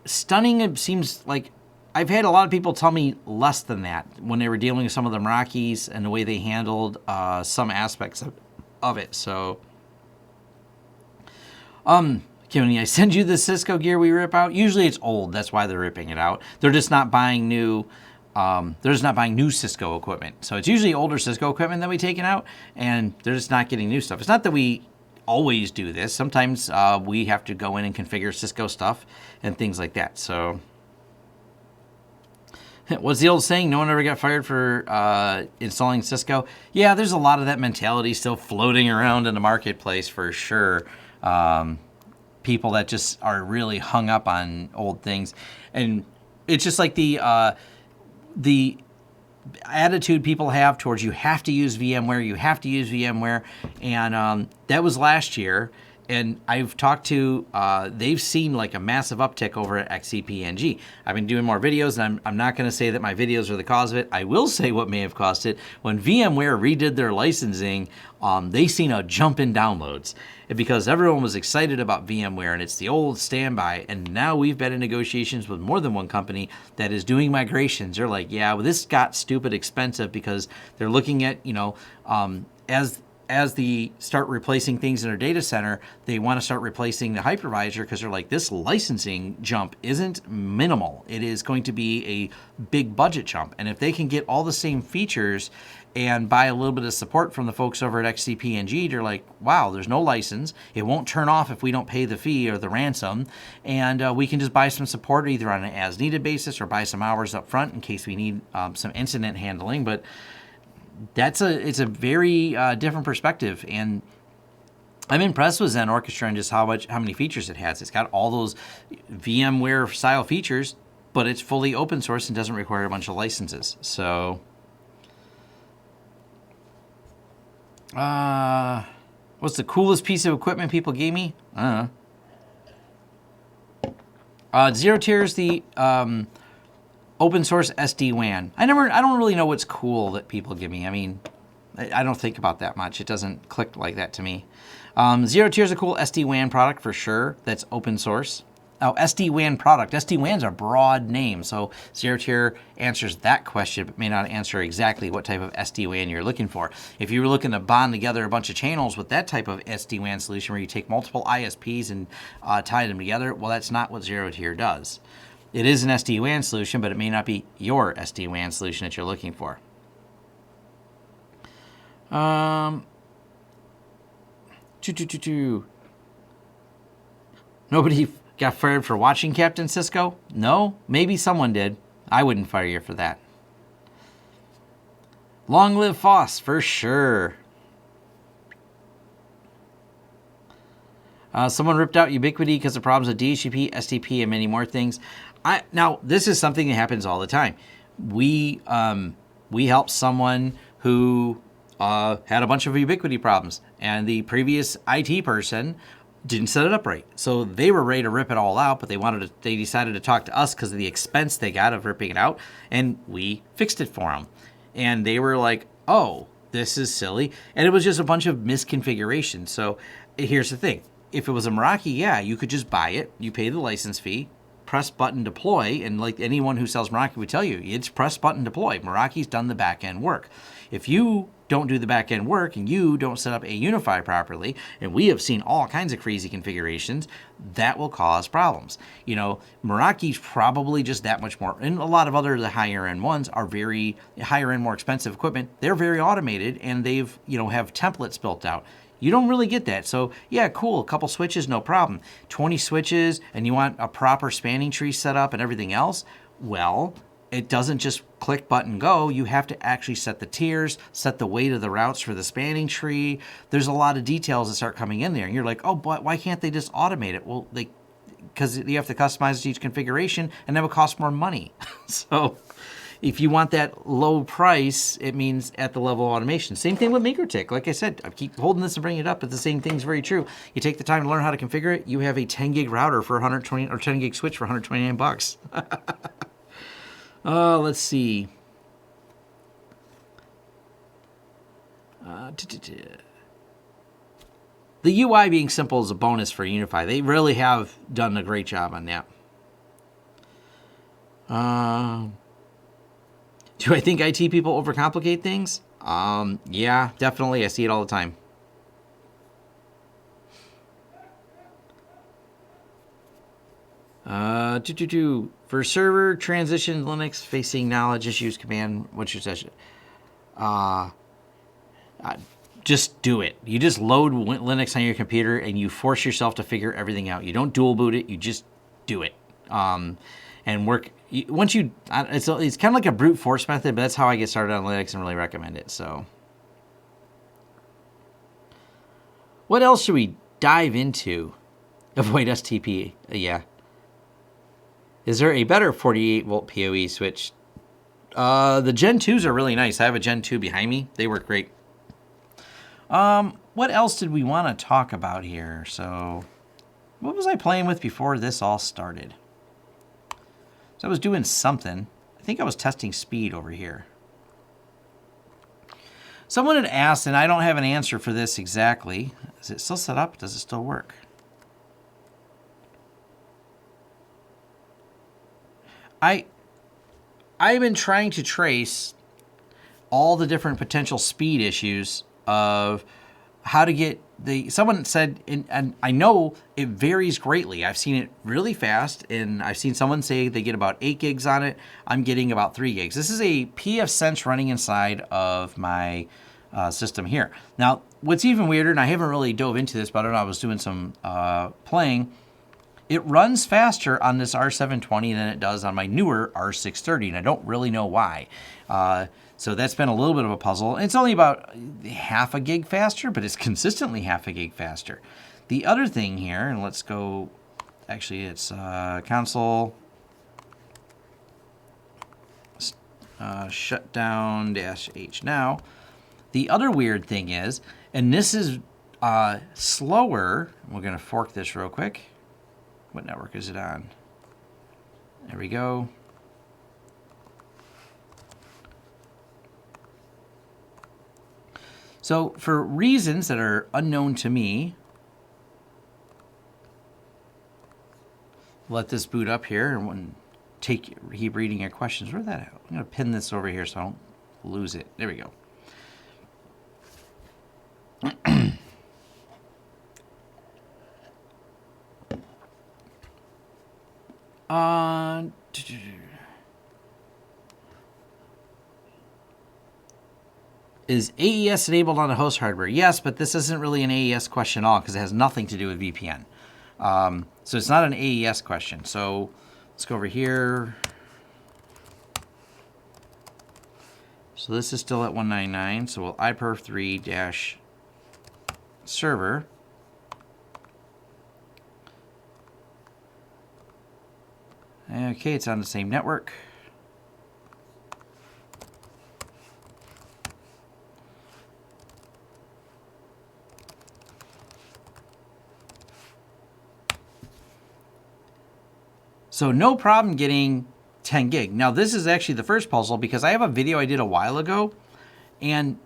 Stunning seems like, I've had a lot of people tell me less than that when they were dealing with some of the Merakis and the way they handled some aspects of it. So, Kimmy, I send you the Cisco gear we rip out. Usually it's old. That's why they're ripping it out. They're just not buying new. They're just not buying new Cisco equipment. So it's usually older Cisco equipment that we taken out, and they're just not getting new stuff. It's not that we always do this. Sometimes we have to go in and configure Cisco stuff and things like that. So. What's the old saying? No one ever got fired for installing Cisco. Yeah, there's a lot of that mentality still floating around in the marketplace for sure. People that just are really hung up on old things. And it's just like the attitude people have towards you have to use VMware, and that was last year. And I've talked to, they've seen like a massive uptick over at Esxi. I've been doing more videos, and I'm not going to say that my videos are the cause of it. I will say what may have caused it. When VMware redid their licensing, they seen a jump in downloads because everyone was excited about VMware, and it's the old standby. And now we've been in negotiations with more than one company that is doing migrations. They're like, yeah, well, this got stupid expensive because they're looking at, as they start replacing things in their data center, they want to start replacing the hypervisor because they're like, this licensing jump isn't minimal. It is going to be a big budget jump. And if they can get all the same features and buy a little bit of support from the folks over at Esxi, they're like, wow, there's no license. It won't turn off if we don't pay the fee or the ransom. And we can just buy some support either on an as-needed basis or buy some hours up front in case we need some incident handling. But it's a very different perspective, and I'm impressed with Zen Orchestra and just how many features it has. It's got all those VMware style features but it's fully open source and doesn't require a bunch of licenses. So, what's the coolest piece of equipment people gave me? I don't know. Zero Tier is the open source SD-WAN. I don't really know what's cool that people give me. I mean, I don't think about that much. It doesn't click like that to me. Zero Tier is a cool SD-WAN product for sure. That's open source. Oh, SD-WAN product. SD-WAN's a broad name, so Zero Tier answers that question, but may not answer exactly what type of SD-WAN you're looking for. If you were looking to bond together a bunch of channels with that type of SD-WAN solution where you take multiple ISPs and tie them together, well, that's not what Zero Tier does. It is an SD-WAN solution, but it may not be your SD-WAN solution that you're looking for. Nobody got fired for watching Captain Cisco? No, maybe someone did. I wouldn't fire you for that. Long live Foss, for sure. Someone ripped out Ubiquity because of problems with DHCP, STP, and many more things. Now, this is something that happens all the time. We helped someone who had a bunch of Ubiquity problems, and the previous IT person didn't set it up right. So they were ready to rip it all out, but they decided to talk to us because of the expense they got of ripping it out, and we fixed it for them. And they were like, oh, this is silly. And it was just a bunch of misconfigurations. So here's the thing. If it was a Meraki, yeah, you could just buy it. You pay the license fee, press button deploy, and like anyone who sells Meraki would tell you, it's press button deploy. Meraki's done the back end work. If you don't do the back end work and you don't set up a UniFi properly, and we have seen all kinds of crazy configurations, that will cause problems. You know, Meraki's probably just that much more, and a lot of other the higher end ones are very higher end, more expensive equipment. They're very automated and they've, have templates built out. You don't really get that. So yeah, cool, a couple switches, no problem. 20 switches and you want a proper spanning tree set up and everything else, well, it doesn't just click button go. You have to actually set the tiers, set the weight of the routes for the spanning tree. There's a lot of details that start coming in there. And you're like, oh, but why can't they just automate it? Well, because you have to customize each configuration and that would cost more money. So if you want that low price, it means at the level of automation. Same thing with MikroTik. Like I said, I keep holding this and bringing it up, but the same thing's very true. You take the time to learn how to configure it, you have a 10 gig router for 120 or 10 gig switch for $129. Let's see. The UI being simple is a bonus for UniFi. They really have done a great job on that. Do I think IT people overcomplicate things? Yeah, definitely. I see it all the time. For server transition Linux facing knowledge issues command, what's your session? Just do it. You just load Linux on your computer and you force yourself to figure everything out. You don't dual boot it. You just do it. And work. Once you, it's kind of like a brute force method, but that's how I get started on Linux and really recommend it. So, what else should we dive into? Avoid STP. Yeah. Is there a better 48 volt PoE switch? The Gen 2s are really nice. I have a Gen 2 behind me. They work great. What else did we want to talk about here? So, what was I playing with before this all started? So I was doing something. I think I was testing speed over here. Someone had asked, and I don't have an answer for this exactly. Is it still set up? Does it still work? I've been trying to trace all the different potential speed issues of how to get someone said, and I know it varies greatly. I've seen it really fast, and I've seen someone say they get about 8 gigs on it. I'm getting about 3 gigs. This is a Pfsense running inside of my system here. Now, what's even weirder, and I haven't really dove into this, but I don't know, I was doing some playing. It runs faster on this R720 than it does on my newer R630, and I don't really know why. So that's been a little bit of a puzzle. It's only about half a gig faster, but it's consistently half a gig faster. The other thing here, and let's go, actually it's console. shutdown -H now. The other weird thing is, and this is slower. We're going to fork this real quick. What network is it on? There we go. So for reasons that are unknown to me, let this boot up here and keep reading your questions. Where's that at? I'm going to pin this over here so I don't lose it. There we go. Is AES enabled on the host hardware? Yes, but this isn't really an AES question at all because it has nothing to do with VPN. So it's not an AES question. So let's go over here. So this is still at 199. So we'll iperf3-server. Okay, it's on the same network. So no problem getting 10 gig. Now this is actually the first puzzle because I have a video I did a while ago and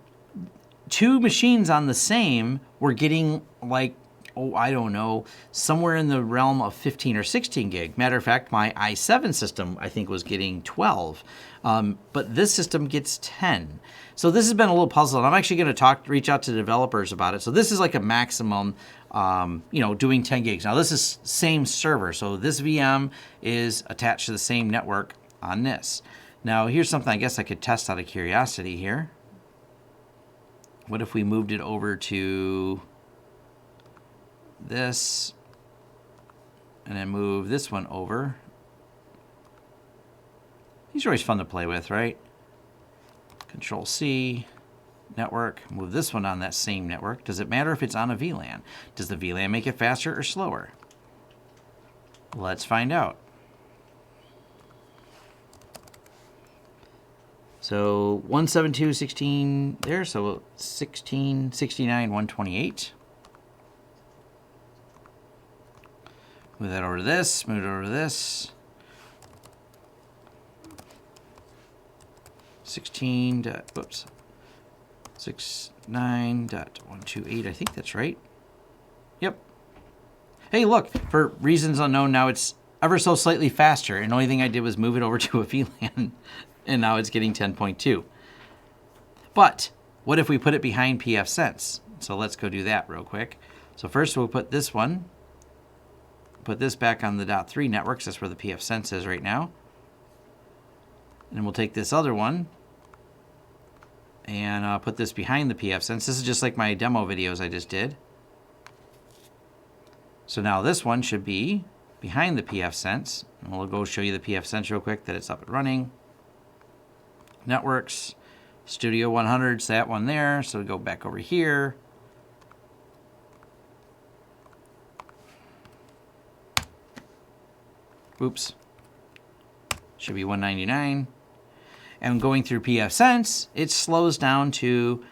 two machines on the same were getting like, oh, I don't know, somewhere in the realm of 15 or 16 gig. Matter of fact, my i7 system, I think, was getting 12. But this system gets 10. So this has been a little puzzle, and I'm actually going to reach out to developers about it. So this is like a maximum, doing 10 gigs. Now this is same server, so this VM is attached to the same network on this. Now here's something I guess I could test out of curiosity here. What if we moved it over to this and then move this one over? These are always fun to play with, right? Control C, network, move this one on that same network. Does it matter if it's on a VLAN? Does the VLAN make it faster or slower? Let's find out. So 172.16 there, so 1669 128. Move that over to this, move it over to this. 69.128, I think that's right. Yep. Hey, look, for reasons unknown, now it's ever so slightly faster, and the only thing I did was move it over to a VLAN, and now it's getting 10.2. But what if we put it behind Pfsense? So let's go do that real quick. So first we'll put this one, put this back on the .3 networks. That's where the Pfsense is right now. And then we'll take this other one and put this behind the Pfsense. This is just like my demo videos I just did. So now this one should be behind the Pfsense. And we'll go show you the Pfsense real quick that it's up and running. Networks, Studio 100's that one there. So we go back over here. Oops. Should be 199. And going through Pfsense, it slows down to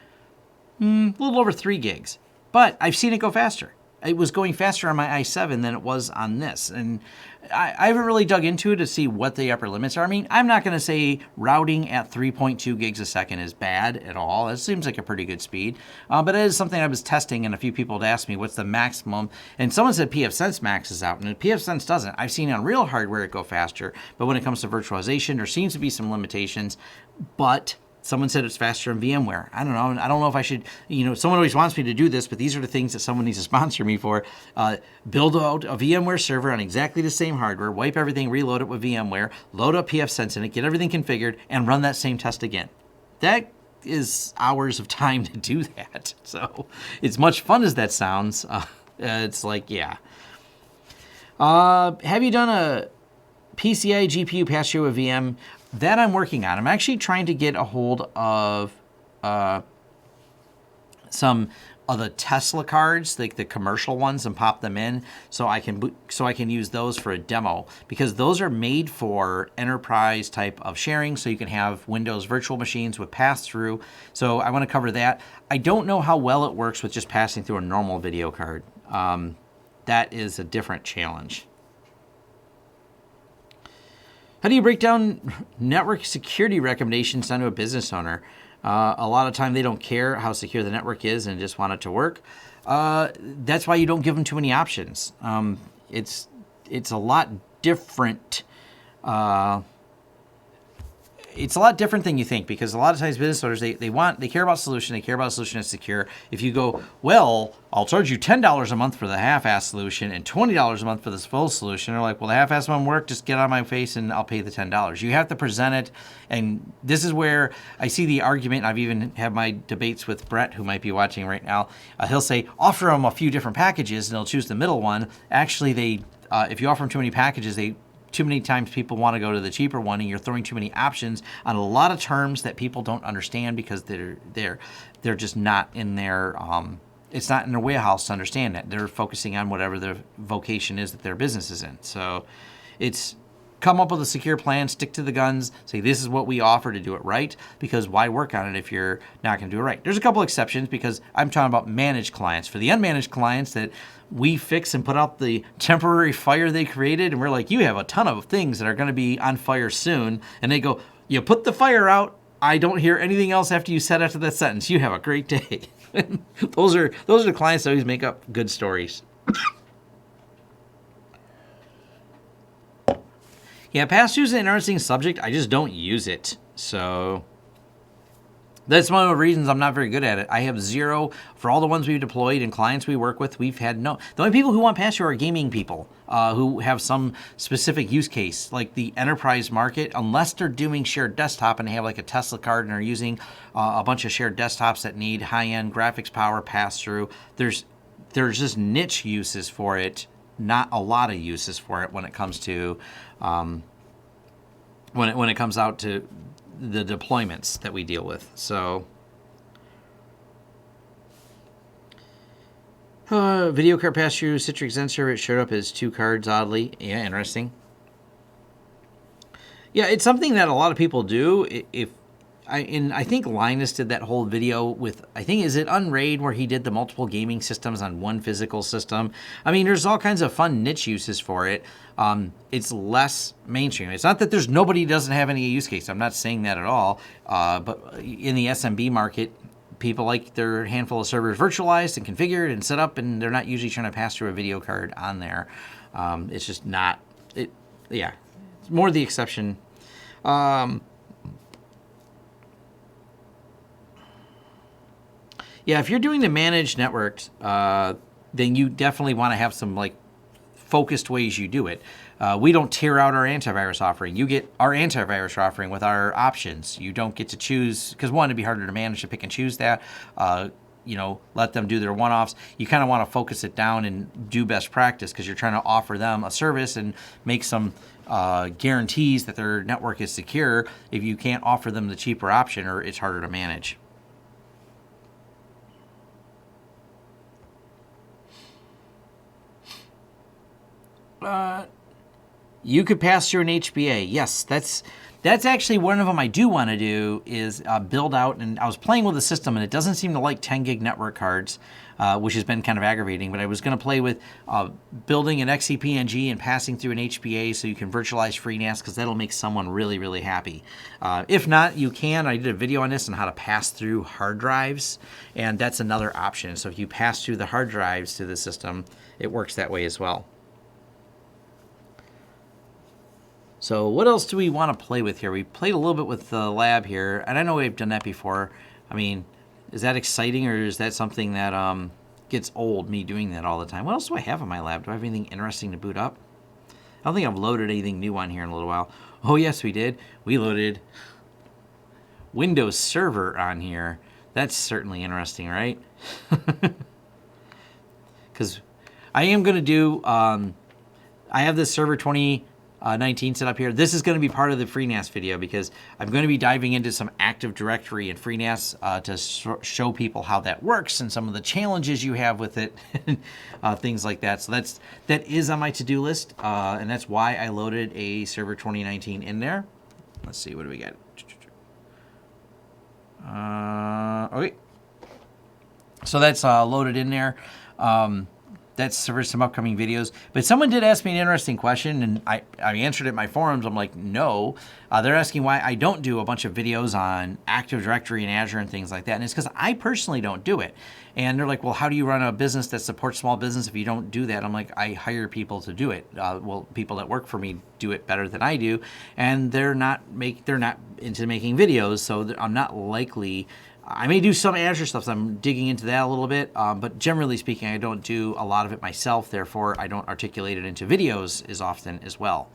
a little over 3 gigs. But I've seen it go faster. It was going faster on my i7 than it was on this. And I haven't really dug into it to see what the upper limits are. I mean, I'm not going to say routing at 3.2 gigs a second is bad at all. It seems like a pretty good speed. But it is something I was testing, and a few people had asked me what's the maximum. And someone said Pfsense maxes out, and Pfsense doesn't. I've seen on real hardware it go faster. But when it comes to virtualization, there seems to be some limitations. But someone said it's faster in VMware. I don't know. I don't know if I should, someone always wants me to do this, but these are the things that someone needs to sponsor me for. Build out a VMware server on exactly the same hardware, wipe everything, reload it with VMware, load up Pfsense in it, get everything configured, and run that same test again. That is hours of time to do that. So it's much fun as that sounds. It's like, yeah. Have you done a PCI GPU pass-through a VM? That I'm working on. I'm actually trying to get a hold of some the Tesla cards, like the commercial ones, and pop them in so I can use those for a demo, because those are made for enterprise type of sharing, so you can have Windows virtual machines with pass-through. So I want to cover that. I don't know how well it works with just passing through a normal video card. That is a different challenge. How do you break down network security recommendations down to a business owner? A lot of time they don't care how secure the network is and just want it to work. That's why you don't give them too many options. It's a lot different. It's a lot different than you think, because a lot of times business owners, they care about solution. They care about a solution that's secure. If you go, well, I'll charge you $10 a month for the half-ass solution and $20 a month for this full solution, they're like, well, the half-ass won't work. Just get out of my face and I'll pay the $10. You have to present it. And this is where I see the argument. I've even had my debates with Brett, who might be watching right now. He'll say, offer them a few different packages and they'll choose the middle one. Actually, if you offer them too many packages, too many times people want to go to the cheaper one, and you're throwing too many options on a lot of terms that people don't understand, because they're just not in their it's not in their warehouse to understand that. They're focusing on whatever their vocation is that their business is in. So it's come up with a secure plan, stick to the guns, say this is what we offer to do it right, because why work on it if you're not going to do it right? There's a couple exceptions, because I'm talking about managed clients. For the unmanaged clients that we fix and put out the temporary fire they created, and we're like, you have a ton of things that are going to be on fire soon, and they go, you put the fire out, I don't hear anything else after you said after that sentence. You have a great day. Those are the clients that always make up good stories. Yeah, pass-through is an interesting subject. I just don't use it. So that's one of the reasons I'm not very good at it. I have zero for all the ones we've deployed and clients we work with. We've had no. The only people who want pass-through are gaming people who have some specific use case, like the enterprise market. Unless they're doing shared desktop and they have like a Tesla card and are using a bunch of shared desktops that need high-end graphics power pass-through. There's just niche uses for it. Not a lot of uses for it when it comes to when it comes out to the deployments that we deal with. So video card pass through Citrix Zen server, it showed up as 2 cards oddly. Yeah, interesting. Yeah, it's something that a lot of people do. I think Linus did that whole video with, I think, is it Unraid, where he did the multiple gaming systems on one physical system. I mean, there's all kinds of fun niche uses for it. It's less mainstream. It's not that there's nobody who doesn't have any use case. I'm not saying that at all. But in the SMB market, people like their handful of servers virtualized and configured and set up, and they're not usually trying to pass through a video card on there. It's just not, yeah, it's more the exception. Yeah, if you're doing the managed networks, then you definitely want to have some like focused ways you do it. We don't tear out our antivirus offering. You get our antivirus offering with our options. You don't get to choose, because one, it'd be harder to manage to pick and choose that. Let them do their one-offs. You kind of want to focus it down and do best practice, because you're trying to offer them a service and make some guarantees that their network is secure. If you can't offer them the cheaper option, or it's harder to manage. You could pass through an HBA. Yes, that's actually one of them I do want to do, is build out. And I was playing with the system, and it doesn't seem to like 10 gig network cards, which has been kind of aggravating. But I was going to play with building an Esxi PNG and passing through an HBA so you can virtualize FreeNAS, because that'll make someone really, really happy. If not, you can. I did a video on this on how to pass through hard drives, and that's another option. So if you pass through the hard drives to the system, it works that way as well. So what else do we want to play with here? We played a little bit with the lab here, and I know we've done that before. I mean, is that exciting, or is that something that gets old, me doing that all the time? What else do I have in my lab? Do I have anything interesting to boot up? I don't think I've loaded anything new on here in a little while. Oh, yes, we did. We loaded Windows Server on here. That's certainly interesting, right? Because I am going to do, I have this Server 20... 19 set up here. This is going to be part of the FreeNAS video because I'm going to be diving into some Active Directory and FreeNAS to show people how that works and some of the challenges you have with it, things like that. So that is on my to-do list, and that's why I loaded a Server 2019 in there. Let's see, what do we got? Okay. So that's loaded in there. That's for some upcoming videos. But someone did ask me an interesting question, and I answered it in my forums. I'm like, no. They're asking why I don't do a bunch of videos on Active Directory and Azure and things like that. And it's because I personally don't do it. And they're like, well, how do you run a business that supports small business if you don't do that? I'm like, I hire people to do it. Well, people that work for me do it better than I do. And they're not into making videos, so I'm not likely... I may do some Azure stuff, so I'm digging into that a little bit, but generally speaking, I don't do a lot of it myself, therefore I don't articulate it into videos as often as well.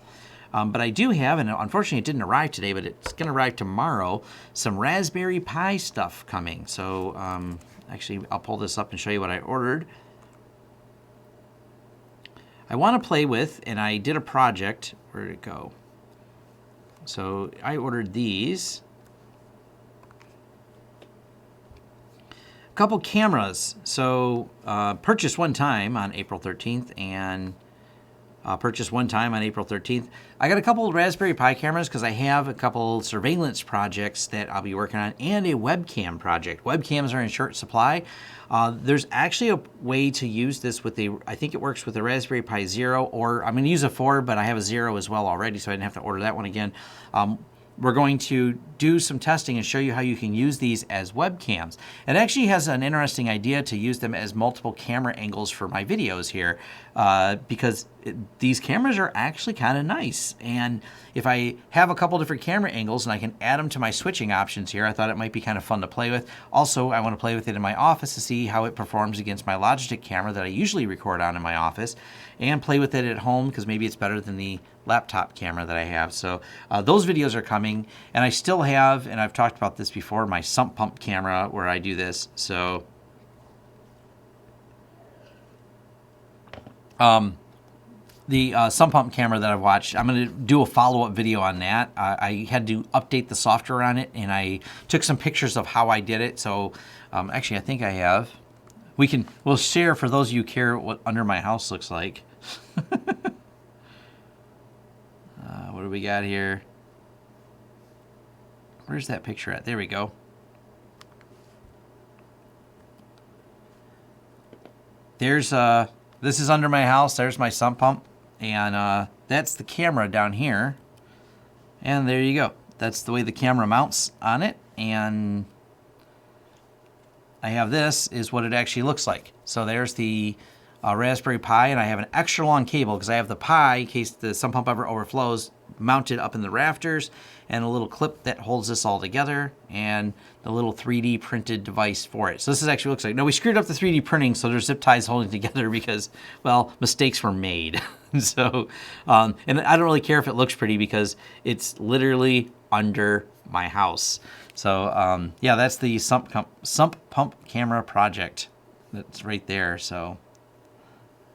But I do have, and unfortunately it didn't arrive today, but it's going to arrive tomorrow, some Raspberry Pi stuff coming. So actually, I'll pull this up and show you what I ordered. I want to play with, and I did a project. Where did it go? So I ordered these. Couple cameras. So purchased one time on April 13th and purchased one time on April 13th. I got a couple of Raspberry Pi cameras because I have a couple surveillance projects that I'll be working on and a webcam project. Webcams are in short supply. There's actually a way to use this with I think it works with the Raspberry Pi Zero, or I'm going to use a 4, but I have a 0 as well already, so I didn't have to order that one again. We're going to do some testing and show you how you can use these as webcams. It actually has an interesting idea to use them as multiple camera angles for my videos here because these cameras are actually kind of nice. And if I have a couple different camera angles and I can add them to my switching options here, I thought it might be kind of fun to play with. Also, I want to play with it in my office to see how it performs against my Logitech camera that I usually record on in my office, and play with it at home because maybe it's better than the laptop camera that I have. So those videos are coming, and I still have, and I've talked about this before, my sump pump camera where I do this. So the sump pump camera that I've watched, I'm going to do a follow-up video on that. I had to update the software on it, and I took some pictures of how I did it. So actually, I think I have. We'll share for those of you who care what under my house looks like. What do we got here? Where's that picture at? There we go. There's this is under my house. There's my sump pump, and that's the camera down here. And there you go. That's the way the camera mounts on it, and I have this is what it actually looks like. So there's the Raspberry Pi, and I have an extra long cable because I have the Pi in case the sump pump ever overflows mounted up in the rafters, and a little clip that holds this all together, and the little 3D printed device for it. So this is actually looks like, no, we screwed up the 3D printing, so there's zip ties holding together because, well, mistakes were made. So, and I don't really care if it looks pretty because it's literally under my house. So, yeah, that's the sump pump camera project. That's right there. So,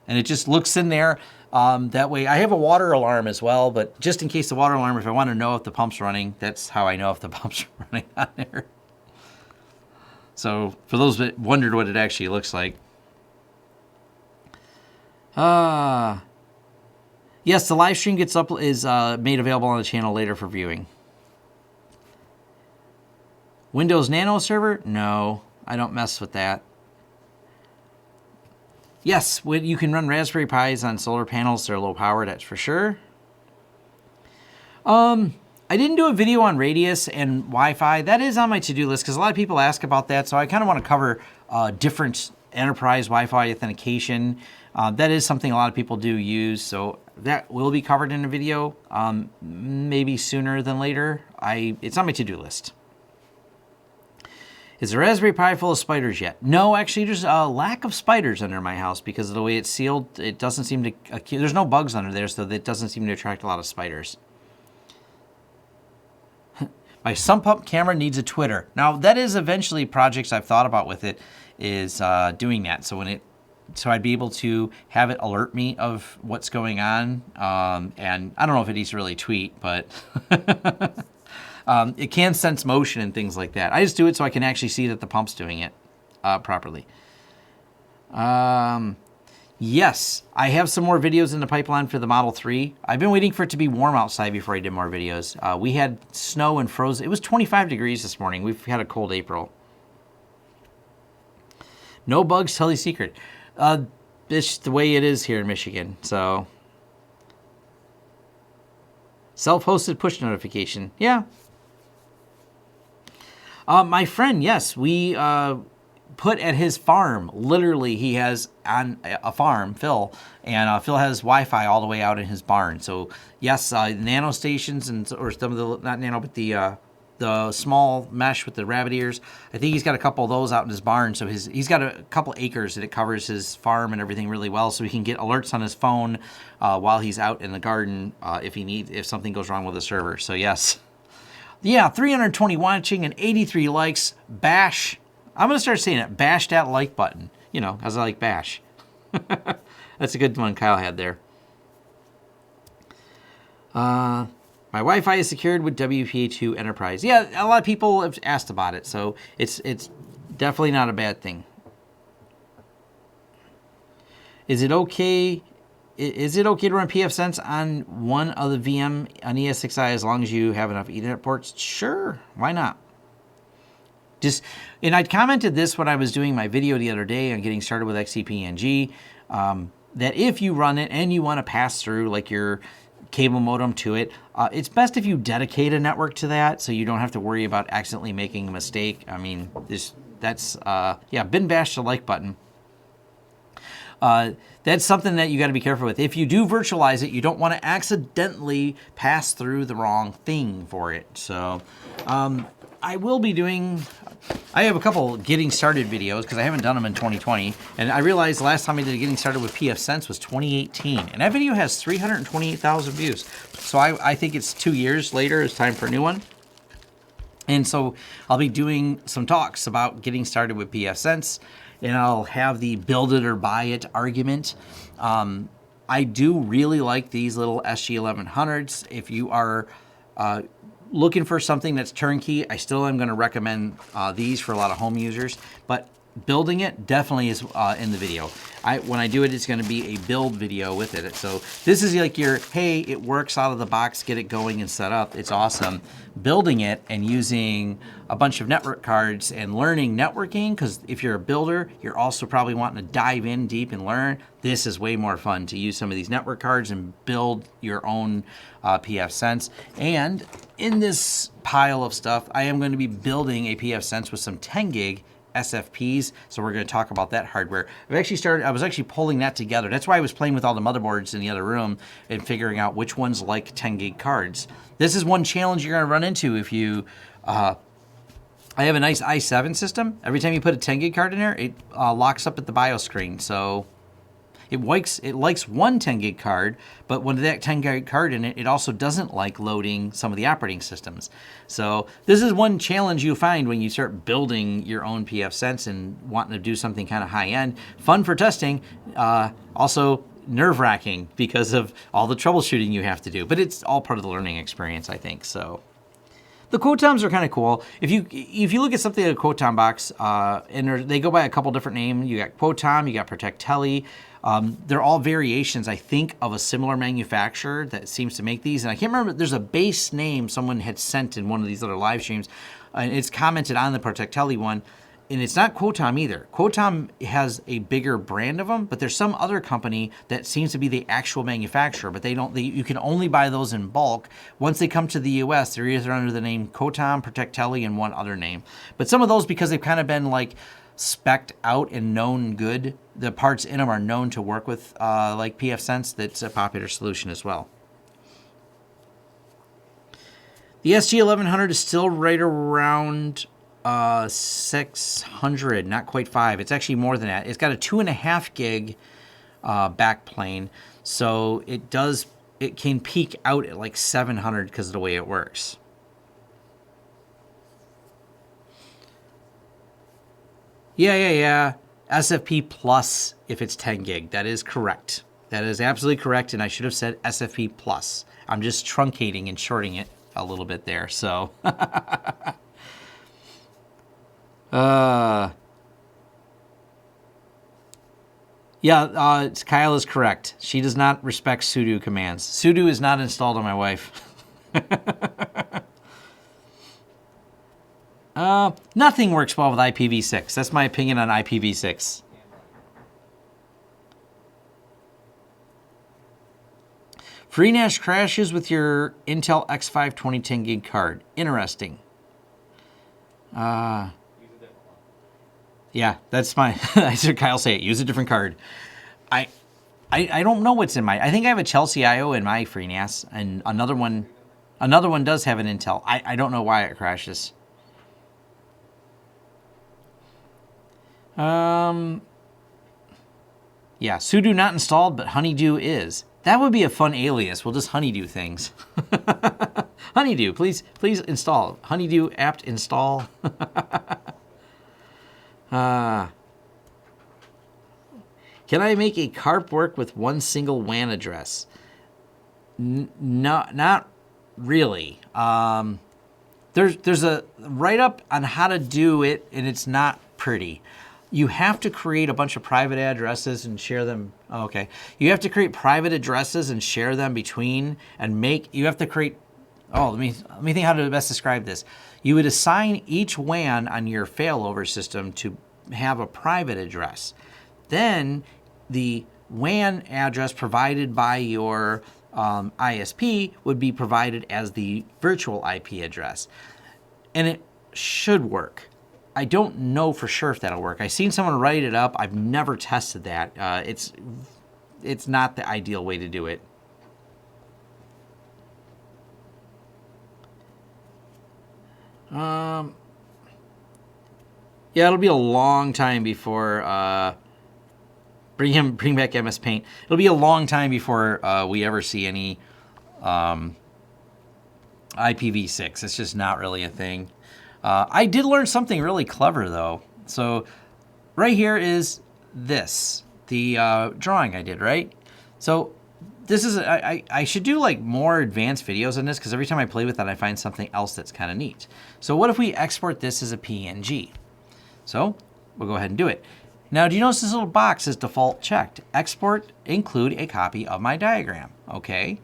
and it just looks in there. That way, I have a water alarm as well, but just in case the water alarm, if I want to know if the pump's running, that's how I know if the pump's running on there. So, for those that wondered what it actually looks like. Yes, the live stream is made available on the channel later for viewing. Windows Nano server? No, I don't mess with that. Yes, you can run Raspberry Pis on solar panels. They're low power, that's for sure. I didn't do a video on Radius and Wi-Fi. That is on my to-do list because a lot of people ask about that. So I kind of want to cover different enterprise Wi-Fi authentication. That is something a lot of people do use. So that will be covered in a video, maybe sooner than later. It's on my to-do list. Is the Raspberry Pi full of spiders yet? No, actually, there's a lack of spiders under my house because of the way it's sealed. It doesn't seem to... There's no bugs under there, so it doesn't seem to attract a lot of spiders. My sump pump camera needs a Twitter. Now, that is eventually projects I've thought about with it is doing that. So when it so I'd be able to have it alert me of what's going on. And I don't know if it needs to really tweet, but it can sense motion and things like that. I just do it so I can actually see that the pump's doing it properly. Yes, I have some more videos in the pipeline for the Model 3. I've been waiting for it to be warm outside before I did more videos. We had snow and frozen. It was 25 degrees this morning. We've had a cold April. No bugs, tell you secret. It's the way it is here in Michigan, so. Self-hosted push notification. Yeah. My friend, yes, we put at his farm. Literally, he has on a farm, Phil, and Phil has Wi-Fi all the way out in his barn. So yes, nano stations or some of the, not nano, but the small mesh with the rabbit ears. I think he's got a couple of those out in his barn. So he's got a couple acres that it covers his farm and everything really well. So he can get alerts on his phone while he's out in the garden if something goes wrong with the server. So yes. Yeah, 320 watching and 83 likes. Bash. I'm going to start saying it. Bash that like button. You know, as I like bash. That's a good one Kyle had there. My Wi-Fi is secured with WPA2 Enterprise. Yeah, a lot of people have asked about it, so it's definitely not a bad thing. Is it okay? Is it okay to run Pfsense on one of the VM on ESXi as long as you have enough Ethernet ports? Sure, why not? And I commented this when I was doing my video the other day on getting started with XCP-NG, that if you run it and you want to pass through like your cable modem to it, it's best if you dedicate a network to that so you don't have to worry about accidentally making a mistake. I mean, yeah, bin bash the like button. That's something that you got to be careful with. If you do virtualize it, you don't want to accidentally pass through the wrong thing for it. So I will be doing, I have a couple getting started videos because I haven't done them in 2020. And I realized the last time I did getting started with Pfsense was 2018. And that video has 328,000 views. So I think it's 2 years later. It's time for a new one. And so I'll be doing some talks about getting started with Pfsense. And I'll have the build it or buy it argument. I do really like these little Esxi 1100s. If you are looking for something that's turnkey, I still am going to recommend these for a lot of home users. But building it definitely is in the video. When I do it, it's going to be a build video with it. So this is like your, hey, it works out of the box, get it going and set up. It's awesome. Building it and using a bunch of network cards and learning networking, because if you're a builder, you're also probably wanting to dive in deep and learn. This is way more fun to use some of these network cards and build your own Pfsense. And in this pile of stuff, I am going to be building a Pfsense with some 10 gig SFPs, so we're going to talk about that hardware. I was actually pulling that together. That's why I was playing with all the motherboards in the other room and figuring out which ones like 10 gig cards. This is one challenge you're going to run into if you, I have a nice i7 system. Every time you put a 10 gig card in there, it locks up at the BIOS screen. So it likes one 10 gig card, but when that 10 gig card in it, it also doesn't like loading some of the operating systems. So this is one challenge you find when you start building your own Pfsense and wanting to do something kind of high end. Fun for testing, also nerve-wracking because of all the troubleshooting you have to do. But it's all part of the learning experience, I think. So the Quotoms are kind of cool. If you look at something like a Quotom box, and they go by a couple different names. You got Quotom, you got Protect Tele. They're all variations, I think, of a similar manufacturer that seems to make these. And I can't remember, there's a base name someone had sent in one of these other live streams. And it's commented on the Protect Tele one. And it's not Quotom either. Quotom has a bigger brand of them, but there's some other company that seems to be the actual manufacturer, but you can only buy those in bulk. Once they come to the US, they're either under the name Quotom, Protect Tele, and one other name. But some of those, because they've kind of been like spec'd out and known good, the parts in them are known to work with like Pfsense. That's a popular solution as well. The SG 1100 is still right around 600, not quite 5. It's actually more than that. It's got a 2.5 gig backplane, so it can peak out at like 700 because of the way it works. Yeah. SFP plus if it's 10 gig. That is correct. That is absolutely correct, and I should have said SFP plus. I'm just truncating and shorting it a little bit there, so. Yeah, Kyle is correct. She does not respect sudo commands. Sudo is not installed on my wife. Nothing works well with IPv6. That's my opinion on IPv6. FreeNAS crashes with your Intel X5 2010 gig card. Interesting. Yeah, that's my. I heard Kyle say it. Use a different card. I don't know what's in my. I think I have a Chelsea IO in my FreeNAS, and another one does have an Intel. I don't know why it crashes. Yeah, sudo not installed, but honeydew is. That would be a fun alias. We'll just honeydew things. Honeydew, please install. Honeydew apt install. Can I make a carp work with one single WAN address? No, not really. There's a write-up on how to do it, and it's not pretty. You have to create a bunch of private addresses and share them. Oh, okay. You have to create private addresses and share them between, and you have to create. Oh, let me think how to best describe this. You would assign each WAN on your failover system to have a private address. Then the WAN address provided by your ISP would be provided as the virtual IP address. And it should work. I don't know for sure if that'll work. I've seen someone write it up. I've never tested that. It's not the ideal way to do it. Yeah, it'll be a long time before bring back MS Paint. It'll be a long time before we ever see any IPv6. It's just not really a thing. I did learn something really clever though. So right here is this, the drawing I did, right? So this is, I should do like more advanced videos on this because every time I play with that, I find something else that's kind of neat. So what if we export this as a PNG? So we'll go ahead and do it. Now, do you notice this little box is default checked? Export, include a copy of my diagram. Okay.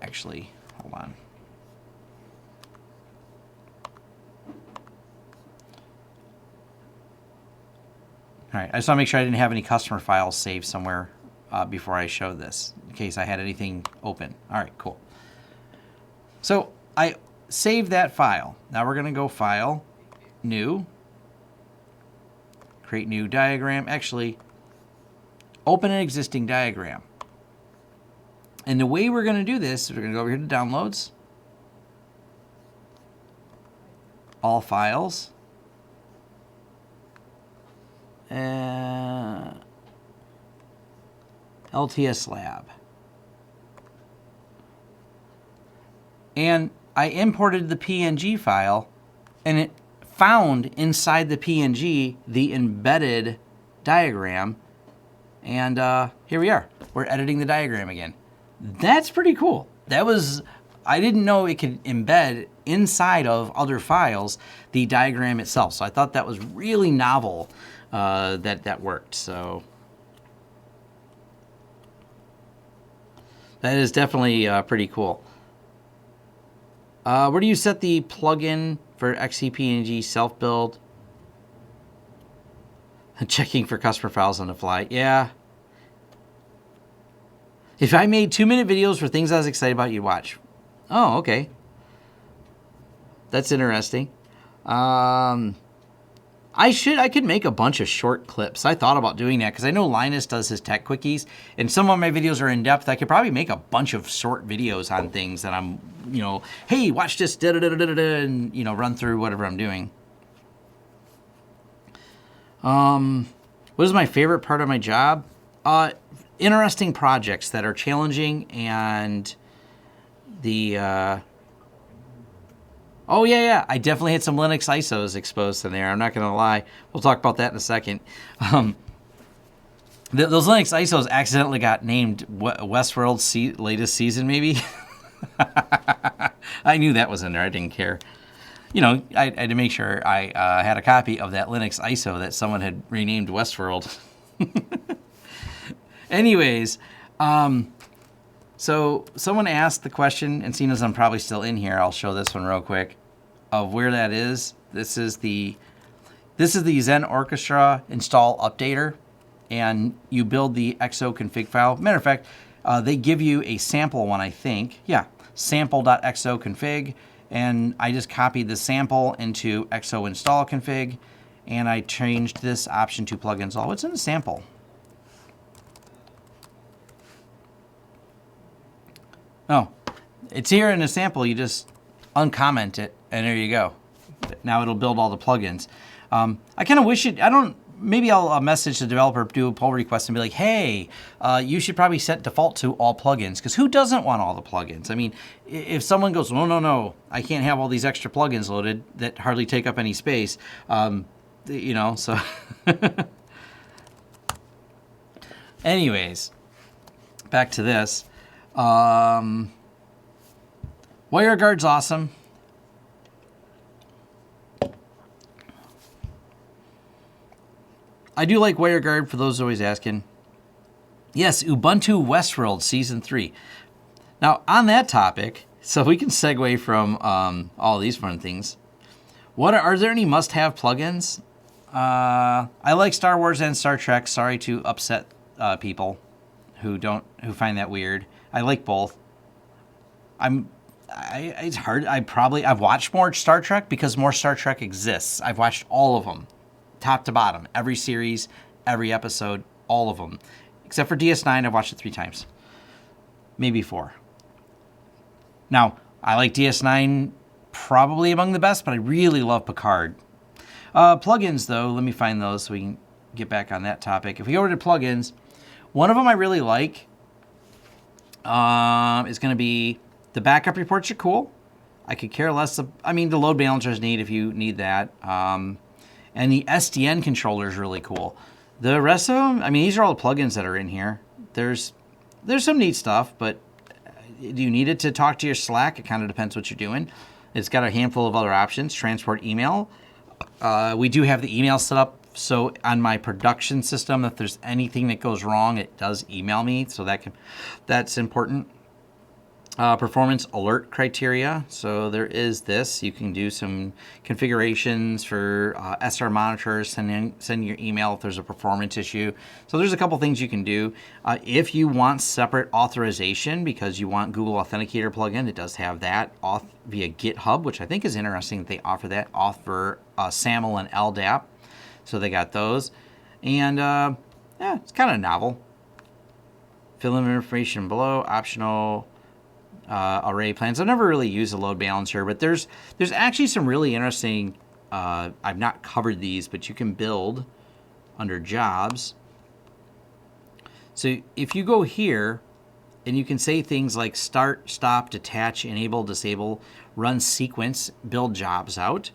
Actually, hold on. All right, I just want to make sure I didn't have any customer files saved somewhere before I showed this, in case I had anything open. All right, cool. So I saved that file. Now we're going to go File, New, create new diagram. Actually, open an existing diagram. And the way we're going to do this, we're going to go over here to Downloads, All Files, LTS Lab. And I imported the PNG file, and it found inside the PNG the embedded diagram. And here we are. We're editing the diagram again. That's pretty cool. I didn't know it could embed inside of other files the diagram itself. So I thought that was really novel that worked. So that is definitely pretty cool. Where do you set the plugin for Esxi PNG self-build? Checking for customer files on the fly. Yeah. If I made 2-minute videos for things I was excited about, you'd watch. Oh, okay. That's interesting. I could make a bunch of short clips. I thought about doing that because I know Linus does his tech quickies, and some of my videos are in depth. I could probably make a bunch of short videos on things that I'm, hey, watch this, and run through whatever I'm doing. What is my favorite part of my job? Interesting projects that are challenging and the Oh, yeah, yeah. I definitely had some Linux ISOs exposed in there. I'm not going to lie. We'll talk about that in a second. Those Linux ISOs accidentally got named Westworld's latest season, maybe. I knew that was in there. I didn't care. You know, I had to make sure I had a copy of that Linux ISO that someone had renamed Westworld. Anyways, so someone asked the question, and seeing as I'm probably still in here, I'll show this one real quick of where that is. This is the Zen Orchestra install updater, and you build the XO config file. Matter of fact, they give you a sample one, I think. Yeah, sample.xo config, and I just copied the sample into XO install config, and I changed this option to plugins all. What's in the sample? Oh, it's here in the sample. You just uncomment it, and there you go. Now it'll build all the plugins. I kind of wish it, I don't, maybe I'll message the developer, do a pull request and be like, hey, you should probably set default to all plugins, because who doesn't want all the plugins? I mean, if someone goes, oh, no, I can't have all these extra plugins loaded that hardly take up any space, you know, so. Anyways, back to this. WireGuard's awesome. I do like WireGuard, for those always asking. Yes, Ubuntu Westworld Season 3. Now, on that topic, so we can segue from all these fun things. Are there any must-have plugins? I like Star Wars and Star Trek. Sorry to upset people who find that weird. I like both. It's hard. I've watched more Star Trek because more Star Trek exists. I've watched all of them, top to bottom, every series, every episode, all of them, except for DS9. I've watched it 3 times, maybe 4. Now, I like DS9 probably among the best, but I really love Picard. Plugins, though, let me find those so we can get back on that topic. If we go over to plugins, one of them I really like is going to be the backup reports are cool. I could care less. I mean, the load balancer is neat if you need that. And the SDN controller is really cool. The rest of them, I mean, these are all the plugins that are in here. There's some neat stuff, but do you need it to talk to your Slack? It kind of depends what you're doing. It's got a handful of other options. Transport email. We do have the email set up, so on my production system, if there's anything that goes wrong, it does email me, so that's important. Performance alert criteria. So there is this. You can do some configurations for SR monitors, send your email if there's a performance issue. So there's a couple things you can do. If you want separate authorization because you want Google Authenticator plugin, it does have that. Auth via GitHub, which I think is interesting that they offer that. Auth for SAML and LDAP. So they got those. And yeah, it's kind of novel. Fill in information below. Optional array plans. I've never really used a load balancer, but there's actually some really interesting, I've not covered these, but you can build under jobs. So if you go here and you can say things like start, stop, detach, enable, disable, run sequence, build jobs out,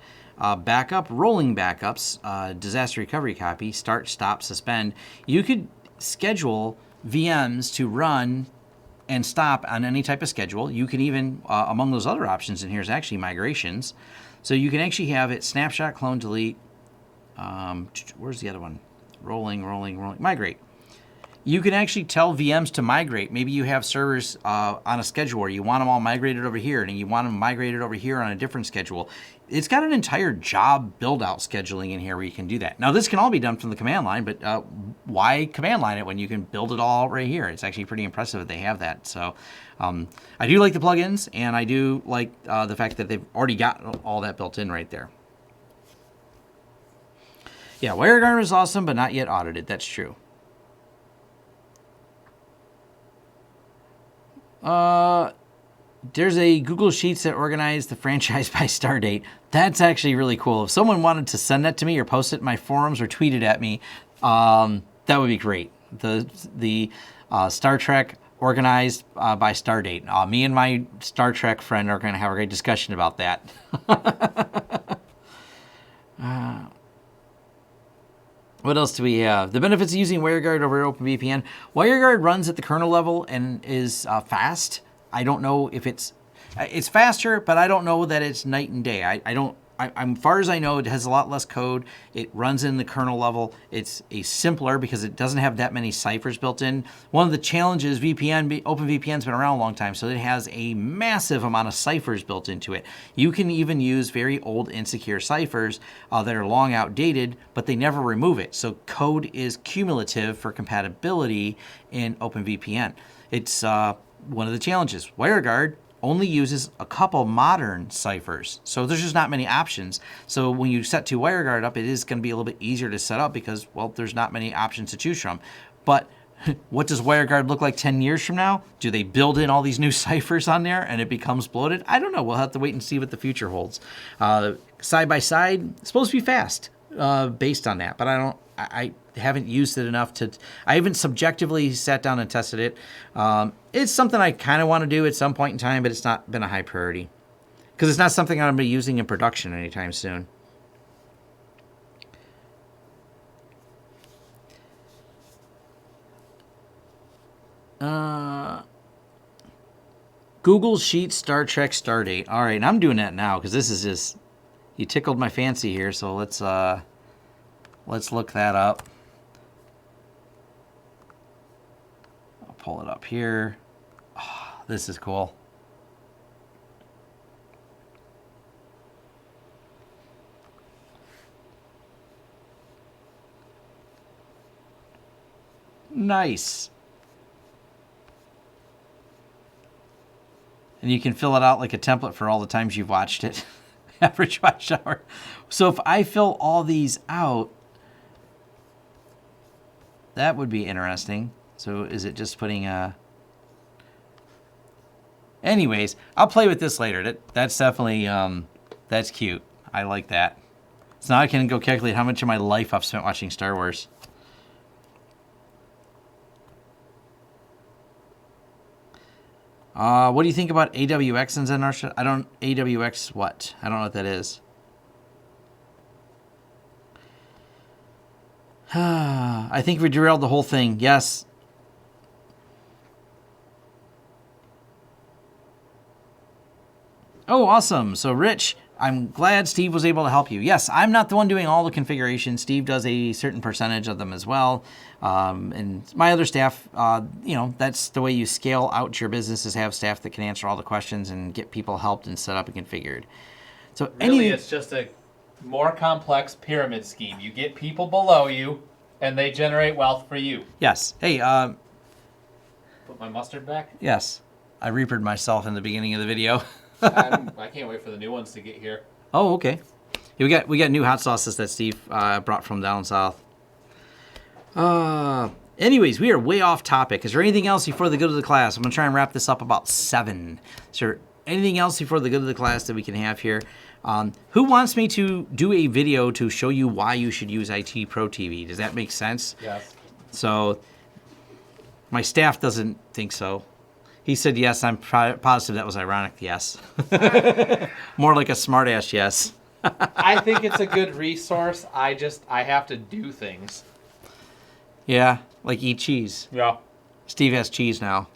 backup, rolling backups, disaster recovery copy, start, stop, suspend. You could schedule VMs to run and stop on any type of schedule. You can even, among those other options in here is actually migrations. So you can actually have it snapshot, clone, delete. Where's the other one? Rolling, migrate. You can actually tell VMs to migrate. Maybe you have servers on a schedule where you want them all migrated over here and you want them migrated over here on a different schedule. It's got an entire job build-out scheduling in here where you can do that. Now, this can all be done from the command line, but why command line it when you can build it all right here? It's actually pretty impressive that they have that. So I do like the plugins, and I do like the fact that they've already got all that built in right there. Yeah, WireGuard is awesome, but not yet audited. That's true. There's a Google Sheets that organized the franchise by star date. That's actually really cool. If someone wanted to send that to me or post it in my forums or tweet it at me, that would be great. The Star Trek organized by star date. Me and my Star Trek friend are going to have a great discussion about that. What else do we have? The benefits of using WireGuard over OpenVPN. WireGuard runs at the kernel level and is fast. I don't know if it's faster, but I don't know that it's night and day. I'm far as I know, it has a lot less code. It runs in the kernel level. It's simpler because it doesn't have that many ciphers built in. One of the challenges, OpenVPN's been around a long time, so it has a massive amount of ciphers built into it. You can even use very old insecure ciphers that are long outdated, but they never remove it. So code is cumulative for compatibility in OpenVPN. It's one of the challenges. WireGuard only uses a couple modern ciphers. So there's just not many options. So when you set to WireGuard up, it is going to be a little bit easier to set up because, well, there's not many options to choose from. But what does WireGuard look like 10 years from now? Do they build in all these new ciphers on there and it becomes bloated? I don't know. We'll have to wait and see what the future holds. Side by side, it's supposed to be fast based on that, but I haven't used it enough I haven't subjectively sat down and tested it. It's something I kind of want to do at some point in time, but it's not been a high priority because it's not something I'm going to be using in production anytime soon. Google Sheets, Star Trek, Stardate. All right, and I'm doing that now because this is just, you tickled my fancy here, so let's look that up. I'll pull it up here. Oh, this is cool. Nice. And you can fill it out like a template for all the times you've watched it. Average watch hour. So if I fill all these out, that would be interesting. So is it just putting a... Anyways, I'll play with this later. That's definitely, that's cute. I like that. So now I can go calculate how much of my life I've spent watching Star Wars. What do you think about AWX and ZenOrchestra? AWX what? I don't know what that is. I think we derailed the whole thing. Yes. Oh, awesome. So, Rich, I'm glad Steve was able to help you. Yes, I'm not the one doing all the configurations. Steve does a certain percentage of them as well. And my other staff, that's the way you scale out your business, is have staff that can answer all the questions and get people helped and set up and configured. So really, it's just a more complex pyramid scheme. You get people below you, and they generate wealth for you. Yes. Hey, put my mustard back? Yes. I reapered myself in the beginning of the video. I can't wait for the new ones to get here. Oh, okay. Yeah, we got new hot sauces that Steve brought from down south. Anyways, we are way off topic. Is there anything else before the good of the class? I'm going to try and wrap this up about 7. Is there anything else before the good of the class that we can have here? Who wants me to do a video to show you why you should use IT Pro TV? Does that make sense? Yes. So, my staff doesn't think so. He said yes. I'm positive that was ironic yes. More like a smartass yes. I think it's a good resource. I have to do things. Yeah, like eat cheese. Yeah. Steve has cheese now.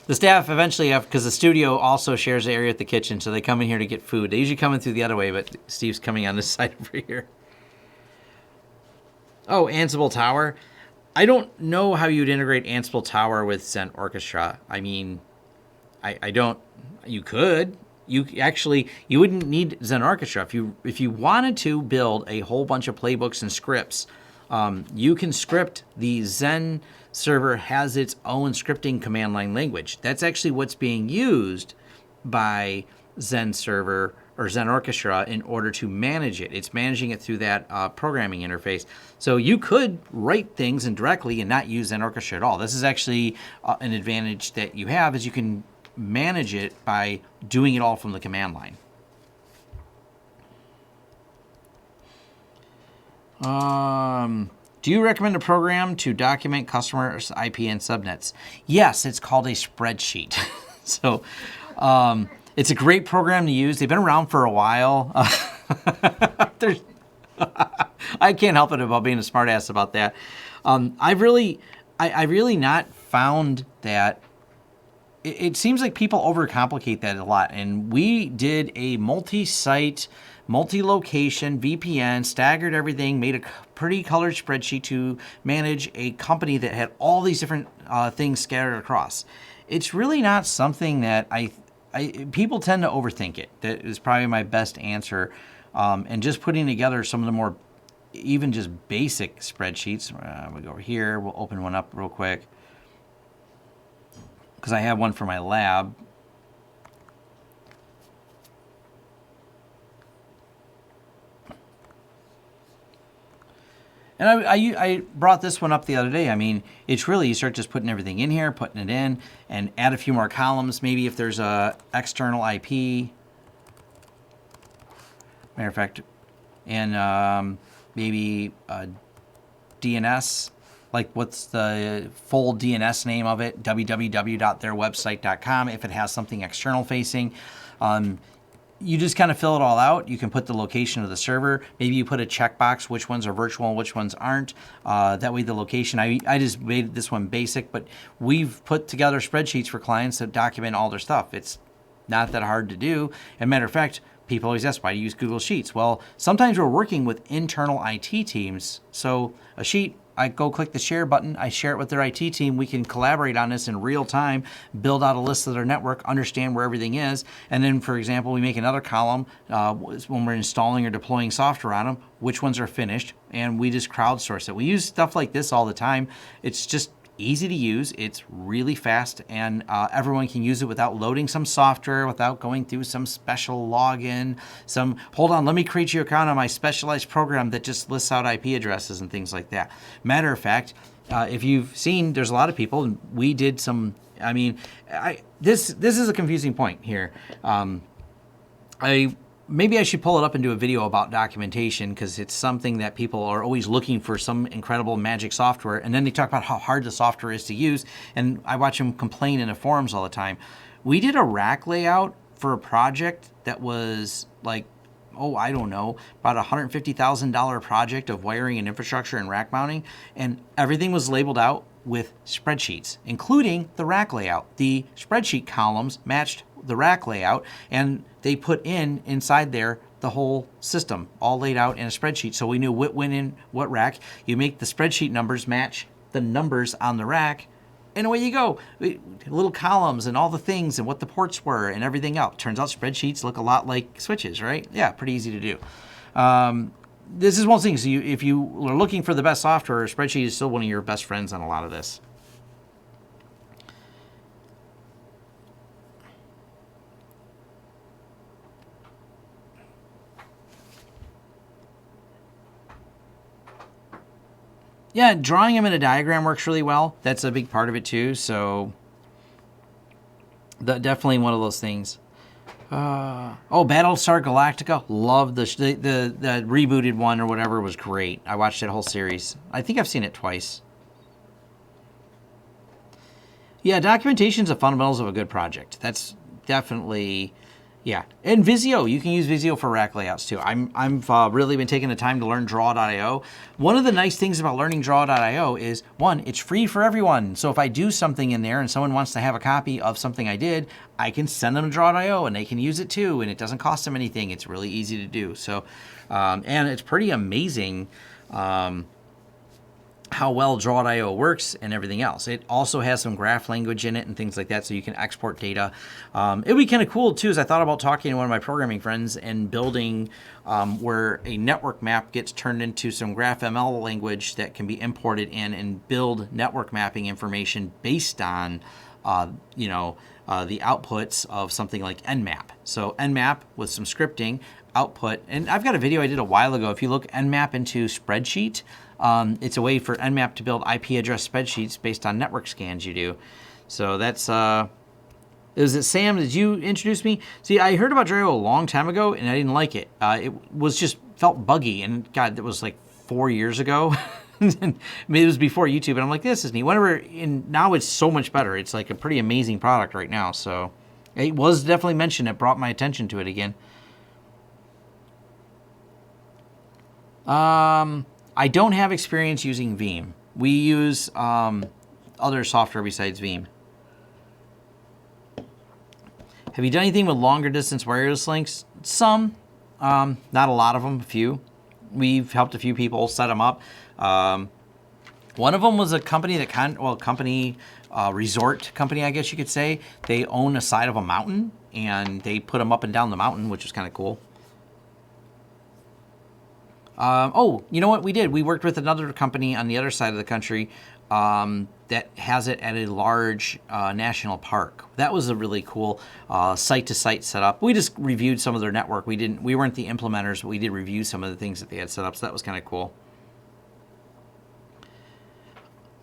The staff eventually have, because the studio also shares the area at the kitchen, so they come in here to get food. They usually come in through the other way, but Steve's coming on this side over here. Oh, Ansible Tower. I don't know how you'd integrate Ansible Tower with ZenOrchestra. I mean, I don't. You could. You wouldn't need ZenOrchestra. If you wanted to build a whole bunch of playbooks and scripts, you can script. The Zen server has its own scripting command line language. That's actually what's being used by Zen server or ZenOrchestra in order to manage it. It's managing it through that programming interface. So you could write things indirectly and not use ZenOrchestra at all. This is actually an advantage that you have, is you can manage it by doing it all from the command line. Do you recommend a program to document customers' IP and subnets? Yes, it's called a spreadsheet. So it's a great program to use. They've been around for a while. There's I can't help it about being a smartass about that. I really not found that. It seems like people overcomplicate that a lot. And we did a multi-site, multi-location VPN, staggered everything, made a pretty colored spreadsheet to manage a company that had all these different things scattered across. It's really not something that people tend to overthink it. That is probably my best answer. And just putting together some of the more even just basic spreadsheets. We'll go over here. We'll open one up real quick because I have one for my lab. And I brought this one up the other day. I mean, it's really, you start just putting everything in here, putting it in, and add a few more columns. Maybe if there's a external IP. Matter of fact, and maybe DNS, like what's the full DNS name of it, www.theirwebsite.com, if it has something external facing. You just kind of fill it all out. You can put the location of the server. Maybe you put a checkbox, which ones are virtual and which ones aren't. That way the location, I just made this one basic, but we've put together spreadsheets for clients that document all their stuff. It's not that hard to do. As a matter of fact, people always ask, why do you use Google Sheets? Well, sometimes we're working with internal IT teams. So a sheet, I go click the share button, I share it with their IT team, we can collaborate on this in real time, build out a list of their network, understand where everything is, and then, for example, we make another column when we're installing or deploying software on them, which ones are finished, and we just crowdsource it. We use stuff like this all the time. It's just easy to use, it's really fast, and everyone can use it without loading some software, without going through some special login, hold on, let me create your account on my specialized program that just lists out IP addresses and things like that. Matter of fact, if you've seen, there's a lot of people, and we did some, I mean, this is a confusing point here. Maybe I should pull it up and do a video about documentation, because it's something that people are always looking for, some incredible magic software, and then they talk about how hard the software is to use, and I watch them complain in the forums all the time. We did a rack layout for a project that was like, I don't know, about a $150,000 project of wiring and infrastructure and rack mounting, and everything was labeled out with spreadsheets, including the rack layout. The spreadsheet columns matched the rack layout, and they put inside there the whole system, all laid out in a spreadsheet, so we knew what went in what rack. You make the spreadsheet numbers match the numbers on the rack, and away you go. Little columns and all the things and what the ports were and everything else. Turns out spreadsheets look a lot like switches, right? Yeah, pretty easy to do. This is one thing. So if you are looking for the best software, a spreadsheet is still one of your best friends on a lot of this. Yeah, drawing them in a diagram works really well. That's a big part of it too. So definitely one of those things. Battlestar Galactica. Love the rebooted one or whatever, was great. I watched that whole series. I think I've seen it twice. Yeah, documentation's the fundamentals of a good project. That's definitely, yeah. And Visio, you can use Visio for rack layouts too. I've really been taking the time to learn Draw.io. One of the nice things about learning Draw.io is, one, it's free for everyone. So if I do something in there and someone wants to have a copy of something I did, I can send them to Draw.io and they can use it too, and it doesn't cost them anything. It's really easy to do. So, and it's pretty amazing how well Draw.io works and everything else. It also has some graph language in it and things like that, so you can export data. It would be kind of cool too, as I thought about talking to one of my programming friends and building where a network map gets turned into some GraphML language that can be imported in and build network mapping information based on the outputs of something like Nmap. So Nmap with some scripting output, and I've got a video I did a while ago. If you look Nmap into spreadsheet, it's a way for Nmap to build IP address spreadsheets based on network scans you do. So that's, is it Sam, did you introduce me? See, I heard about Draw.io a long time ago and I didn't like it. It was just felt buggy, and God, that was like 4 years ago. It was before YouTube, and I'm like, this is neat. Whatever. And now it's so much better. It's like a pretty amazing product right now. So it was definitely mentioned. It brought my attention to it again. I don't have experience using Veeam. We use other software besides Veeam. Have you done anything with longer distance wireless links? Some, not a lot of them, a few. We've helped a few people set them up. One of them was a company that resort company, I guess you could say. They own a side of a mountain, and they put them up and down the mountain, which was kind of cool. Oh, you know what we did? We worked with another company on the other side of the country that has it at a large national park. That was a really cool site-to-site setup. We just reviewed some of their network. We weren't the implementers, but we did review some of the things that they had set up, so that was kind of cool.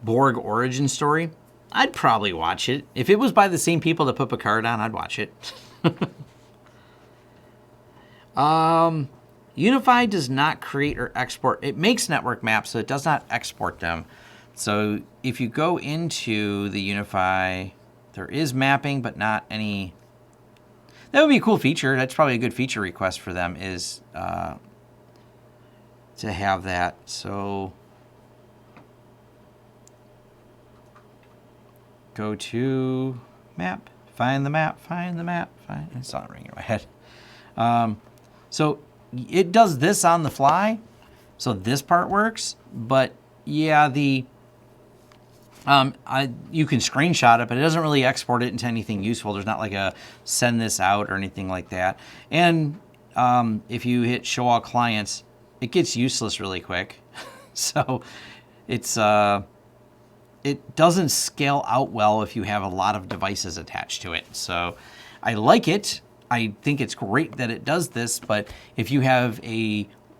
Borg origin story. I'd probably watch it. If it was by the same people that put Picard on, I'd watch it. UniFi does not create or export. It makes network maps, so it does not export them. So if you go into the UniFi, there is mapping, but not any. That would be a cool feature. That's probably a good feature request for them, is to have that. So go to map, find the map, find the map, find. It's not ringing in my head. So it does this on the fly, so this part works. But yeah, you can screenshot it, but it doesn't really export it into anything useful. There's not like a send this out or anything like that. And if you hit show all clients, it gets useless really quick. So it's it doesn't scale out well if you have a lot of devices attached to it. So I like it. I think it's great that it does this, but if you have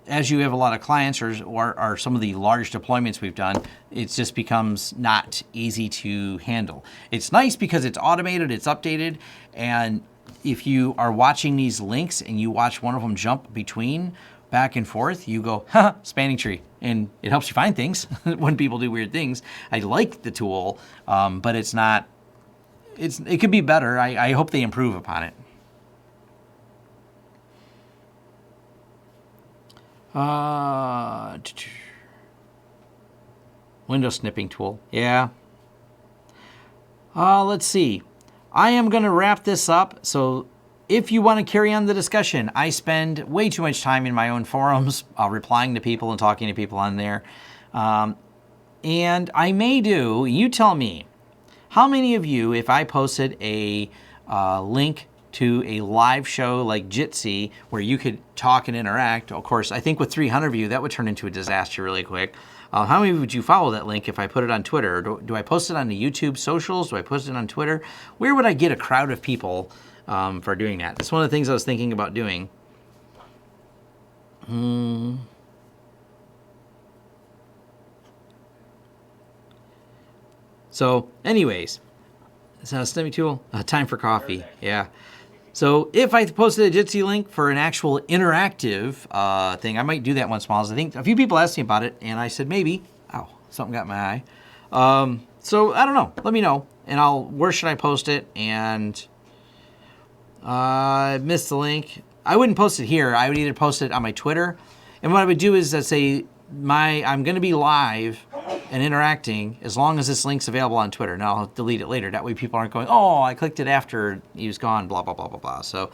as you have a lot of clients or some of the large deployments we've done, it just becomes not easy to handle. It's nice because it's automated, it's updated, and if you are watching these links and you watch one of them jump between back and forth, you go, ha, spanning tree, and it helps you find things when people do weird things. I like the tool, but it's not. It could be better. I hope they improve upon it. Window snipping tool. Yeah. Let's see. I am going to wrap this up. So if you want to carry on the discussion, I spend way too much time in my own forums replying to people and talking to people on there. And I may do, you tell me, how many of you, if I posted a link to a live show like Jitsi where you could talk and interact, of course, I think with 300 of you, that would turn into a disaster really quick. How many would you follow that link if I put it on Twitter? Do I post it on the YouTube socials? Do I post it on Twitter? Where would I get a crowd of people for doing that? That's one of the things I was thinking about doing. So anyways, it's a snipping tool. Time for coffee. Yeah. So if I posted a Jitsi link for an actual interactive thing, I might do that once in a while. I think a few people asked me about it, and I said maybe. Ow, something got my eye. So I don't know. Let me know, and where should I post it? And I missed the link. I wouldn't post it here. I would either post it on my Twitter, and what I would do is I'd say I'm going to be live and interacting as long as this link's available on Twitter. Now I'll delete it later. That way people aren't going, oh, I clicked it after he was gone, blah, blah, blah, blah, blah. So,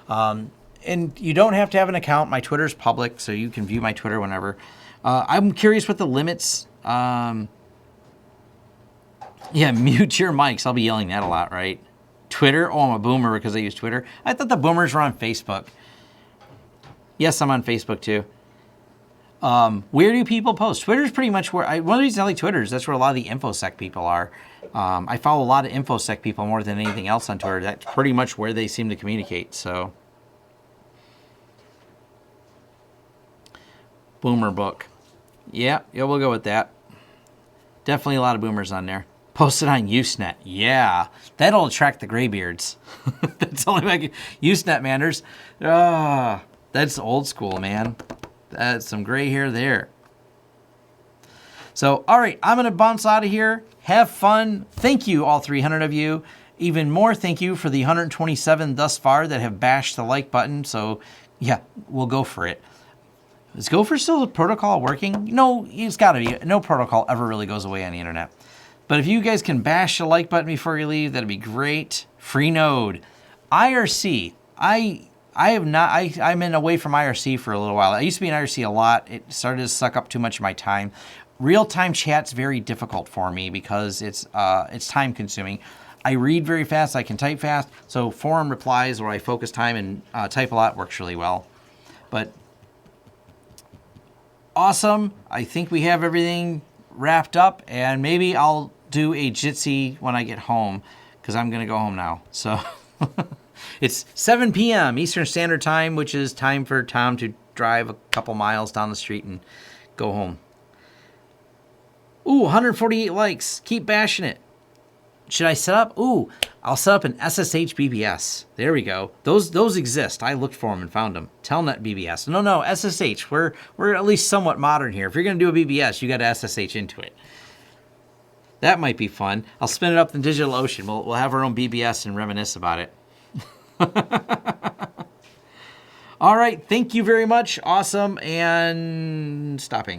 and you don't have to have an account. My Twitter's public, so you can view my Twitter whenever. I'm curious what the limits. Yeah, mute your mics. I'll be yelling that a lot, right? Twitter? Oh, I'm a boomer because I use Twitter. I thought the boomers were on Facebook. Yes, I'm on Facebook too. Where do people post? Twitter's pretty much where one of the reasons I like Twitter is that's where a lot of the InfoSec people are. I follow a lot of InfoSec people more than anything else on Twitter. That's pretty much where they seem to communicate. So, boomer book. Yeah, we'll go with that. Definitely a lot of boomers on there. Posted on Usenet. Yeah, that'll attract the graybeards. That's only like Usenet manners. That's old school, man. That's some gray hair there. So, all right, I'm going to bounce out of here. Have fun. Thank you, all 300 of you. Even more thank you for the 127 thus far that have bashed the like button. So, yeah, we'll go for it. Is Gopher still the protocol working? No, it's got to be. No protocol ever really goes away on the internet. But if you guys can bash the like button before you leave, that'd be great. Free node. IRC. I'm away from IRC for a little while. I used to be in IRC a lot. It started to suck up too much of my time. Real-time chat's very difficult for me because it's time consuming. I read very fast, I can type fast, so forum replies where I focus time and type a lot works really well. But awesome, I think we have everything wrapped up, and maybe I'll do a Jitsi when I get home, because I'm gonna go home now. So it's 7 p.m. Eastern Standard Time, which is time for Tom to drive a couple miles down the street and go home. Ooh, 148 likes. Keep bashing it. Should I set up? Ooh, I'll set up an SSH BBS. There we go. Those exist. I looked for them and found them. Telnet BBS. No, SSH. We're at least somewhat modern here. If you're going to do a BBS, you got to SSH into it. That might be fun. I'll spin it up in DigitalOcean. We'll have our own BBS and reminisce about it. All right. Thank you very much. Awesome. And stopping.